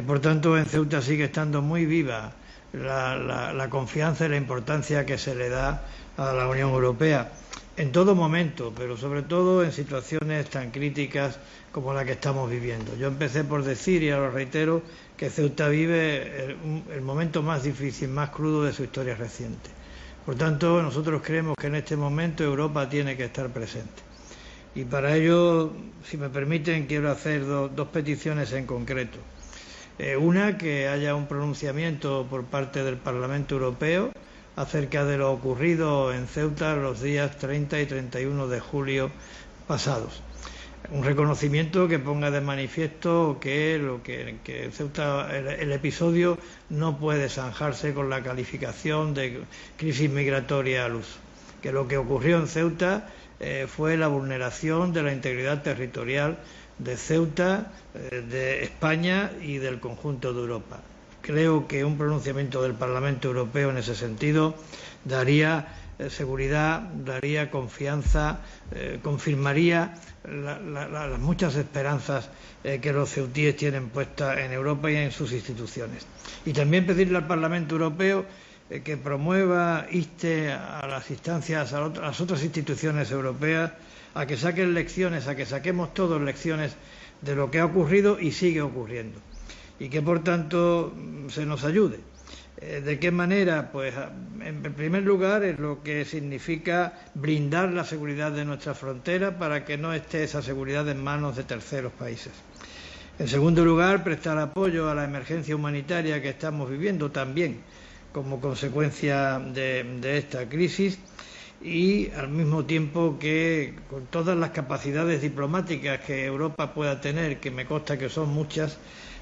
Por tanto, en Ceuta sigue estando muy viva la confianza y la importancia que se le da a la Unión Europea en todo momento, pero sobre todo en situaciones tan críticas como la que estamos viviendo. Yo empecé por decir, y ahora lo reitero, que Ceuta vive el momento más difícil, más crudo de su historia reciente. Por tanto, nosotros creemos que en este momento Europa tiene que estar presente. Y para ello, si me permiten, quiero hacer dos peticiones en concreto. Una, que haya un pronunciamiento por parte del Parlamento Europeo acerca de lo ocurrido en Ceuta los días 30 y 31 de julio pasados. Un reconocimiento que ponga de manifiesto que Ceuta, el episodio no puede zanjarse con la calificación de crisis migratoria al uso. Que lo que ocurrió en Ceuta fue la vulneración de la integridad territorial de Ceuta, de España y del conjunto de Europa. Creo que un pronunciamiento del Parlamento Europeo en ese sentido daría seguridad, daría confianza, confirmaría las muchas esperanzas que los ceutíes tienen puestas en Europa y en sus instituciones. Y también pedirle al Parlamento Europeo que promueva, inste a las instancias, a las otras instituciones europeas, a que saquen lecciones, a que saquemos todos lecciones de lo que ha ocurrido y sigue ocurriendo. Y que, por tanto, se nos ayude. ¿De qué manera? Pues, en primer lugar, es lo que significa blindar la seguridad de nuestra frontera para que no esté esa seguridad en manos de terceros países. En segundo lugar, prestar apoyo a la emergencia humanitaria que estamos viviendo también como consecuencia de esta crisis y, al mismo tiempo, que con todas las capacidades diplomáticas que Europa pueda tener, que me consta que son muchas,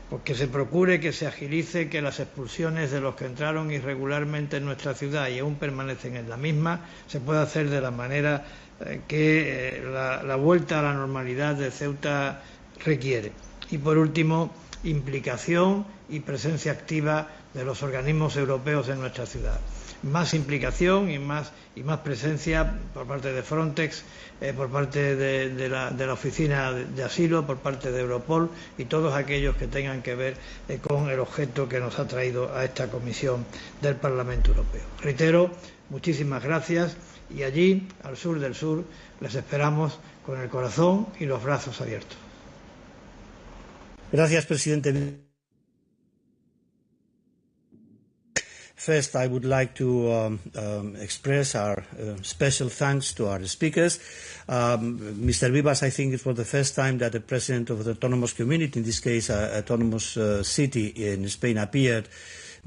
pues que se procure que se agilice que las expulsiones de los que entraron irregularmente en nuestra ciudad y aún permanecen en la misma se pueda hacer de la manera que la vuelta a la normalidad de Ceuta requiere. Y por último, implicación y presencia activa de los organismos europeos en nuestra ciudad. Más implicación y más presencia por parte de Frontex, por parte de la Oficina de Asilo, por parte de Europol y todos aquellos que tengan que ver con el objeto que nos ha traído a esta comisión del Parlamento Europeo. Reitero, muchísimas gracias y allí, al sur del sur, les esperamos con el corazón y los brazos abiertos. Gracias, presidente. First, I would like to express our special thanks to our speakers. Mr. Vivas, I think it was the first time that the president of the autonomous community, in this case, autonomous city in Spain, appeared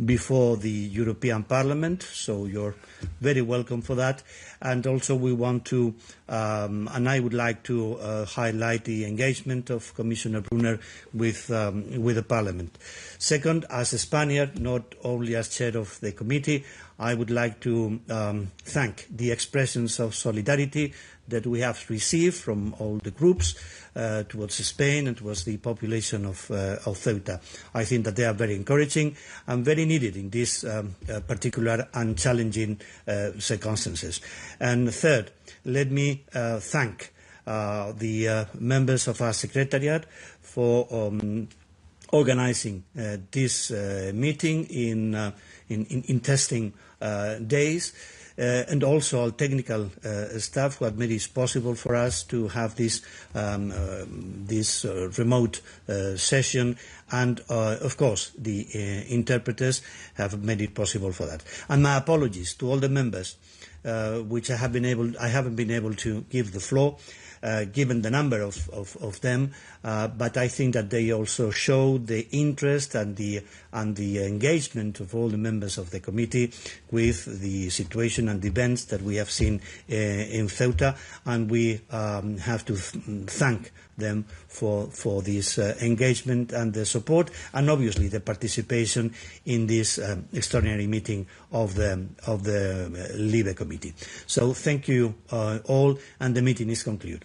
before the European Parliament, so you're very welcome for that. And also we want to, and I would like to highlight the engagement of Commissioner Brunner with the Parliament. Second, as a Spaniard, not only as chair of the committee, I would like to thank the expressions of solidarity that we have received from all the groups towards Spain and towards the population of Ceuta. I think that they are very encouraging and very needed in these particular and challenging circumstances. And third, let me thank the members of our Secretariat for organizing this meeting in testing days, and also all technical staff who have made it possible for us to have this remote session, and of course the interpreters have made it possible for that. And my apologies to all the members which I haven't been able to give the floor, given the number of them, but I think that they also show the interest and the engagement of all the members of the committee with the situation and the events that we have seen in Ceuta, and we have to thank them for this engagement and the support, and obviously the participation in this extraordinary meeting of the Libe Committee. So thank you all, and the meeting is concluded.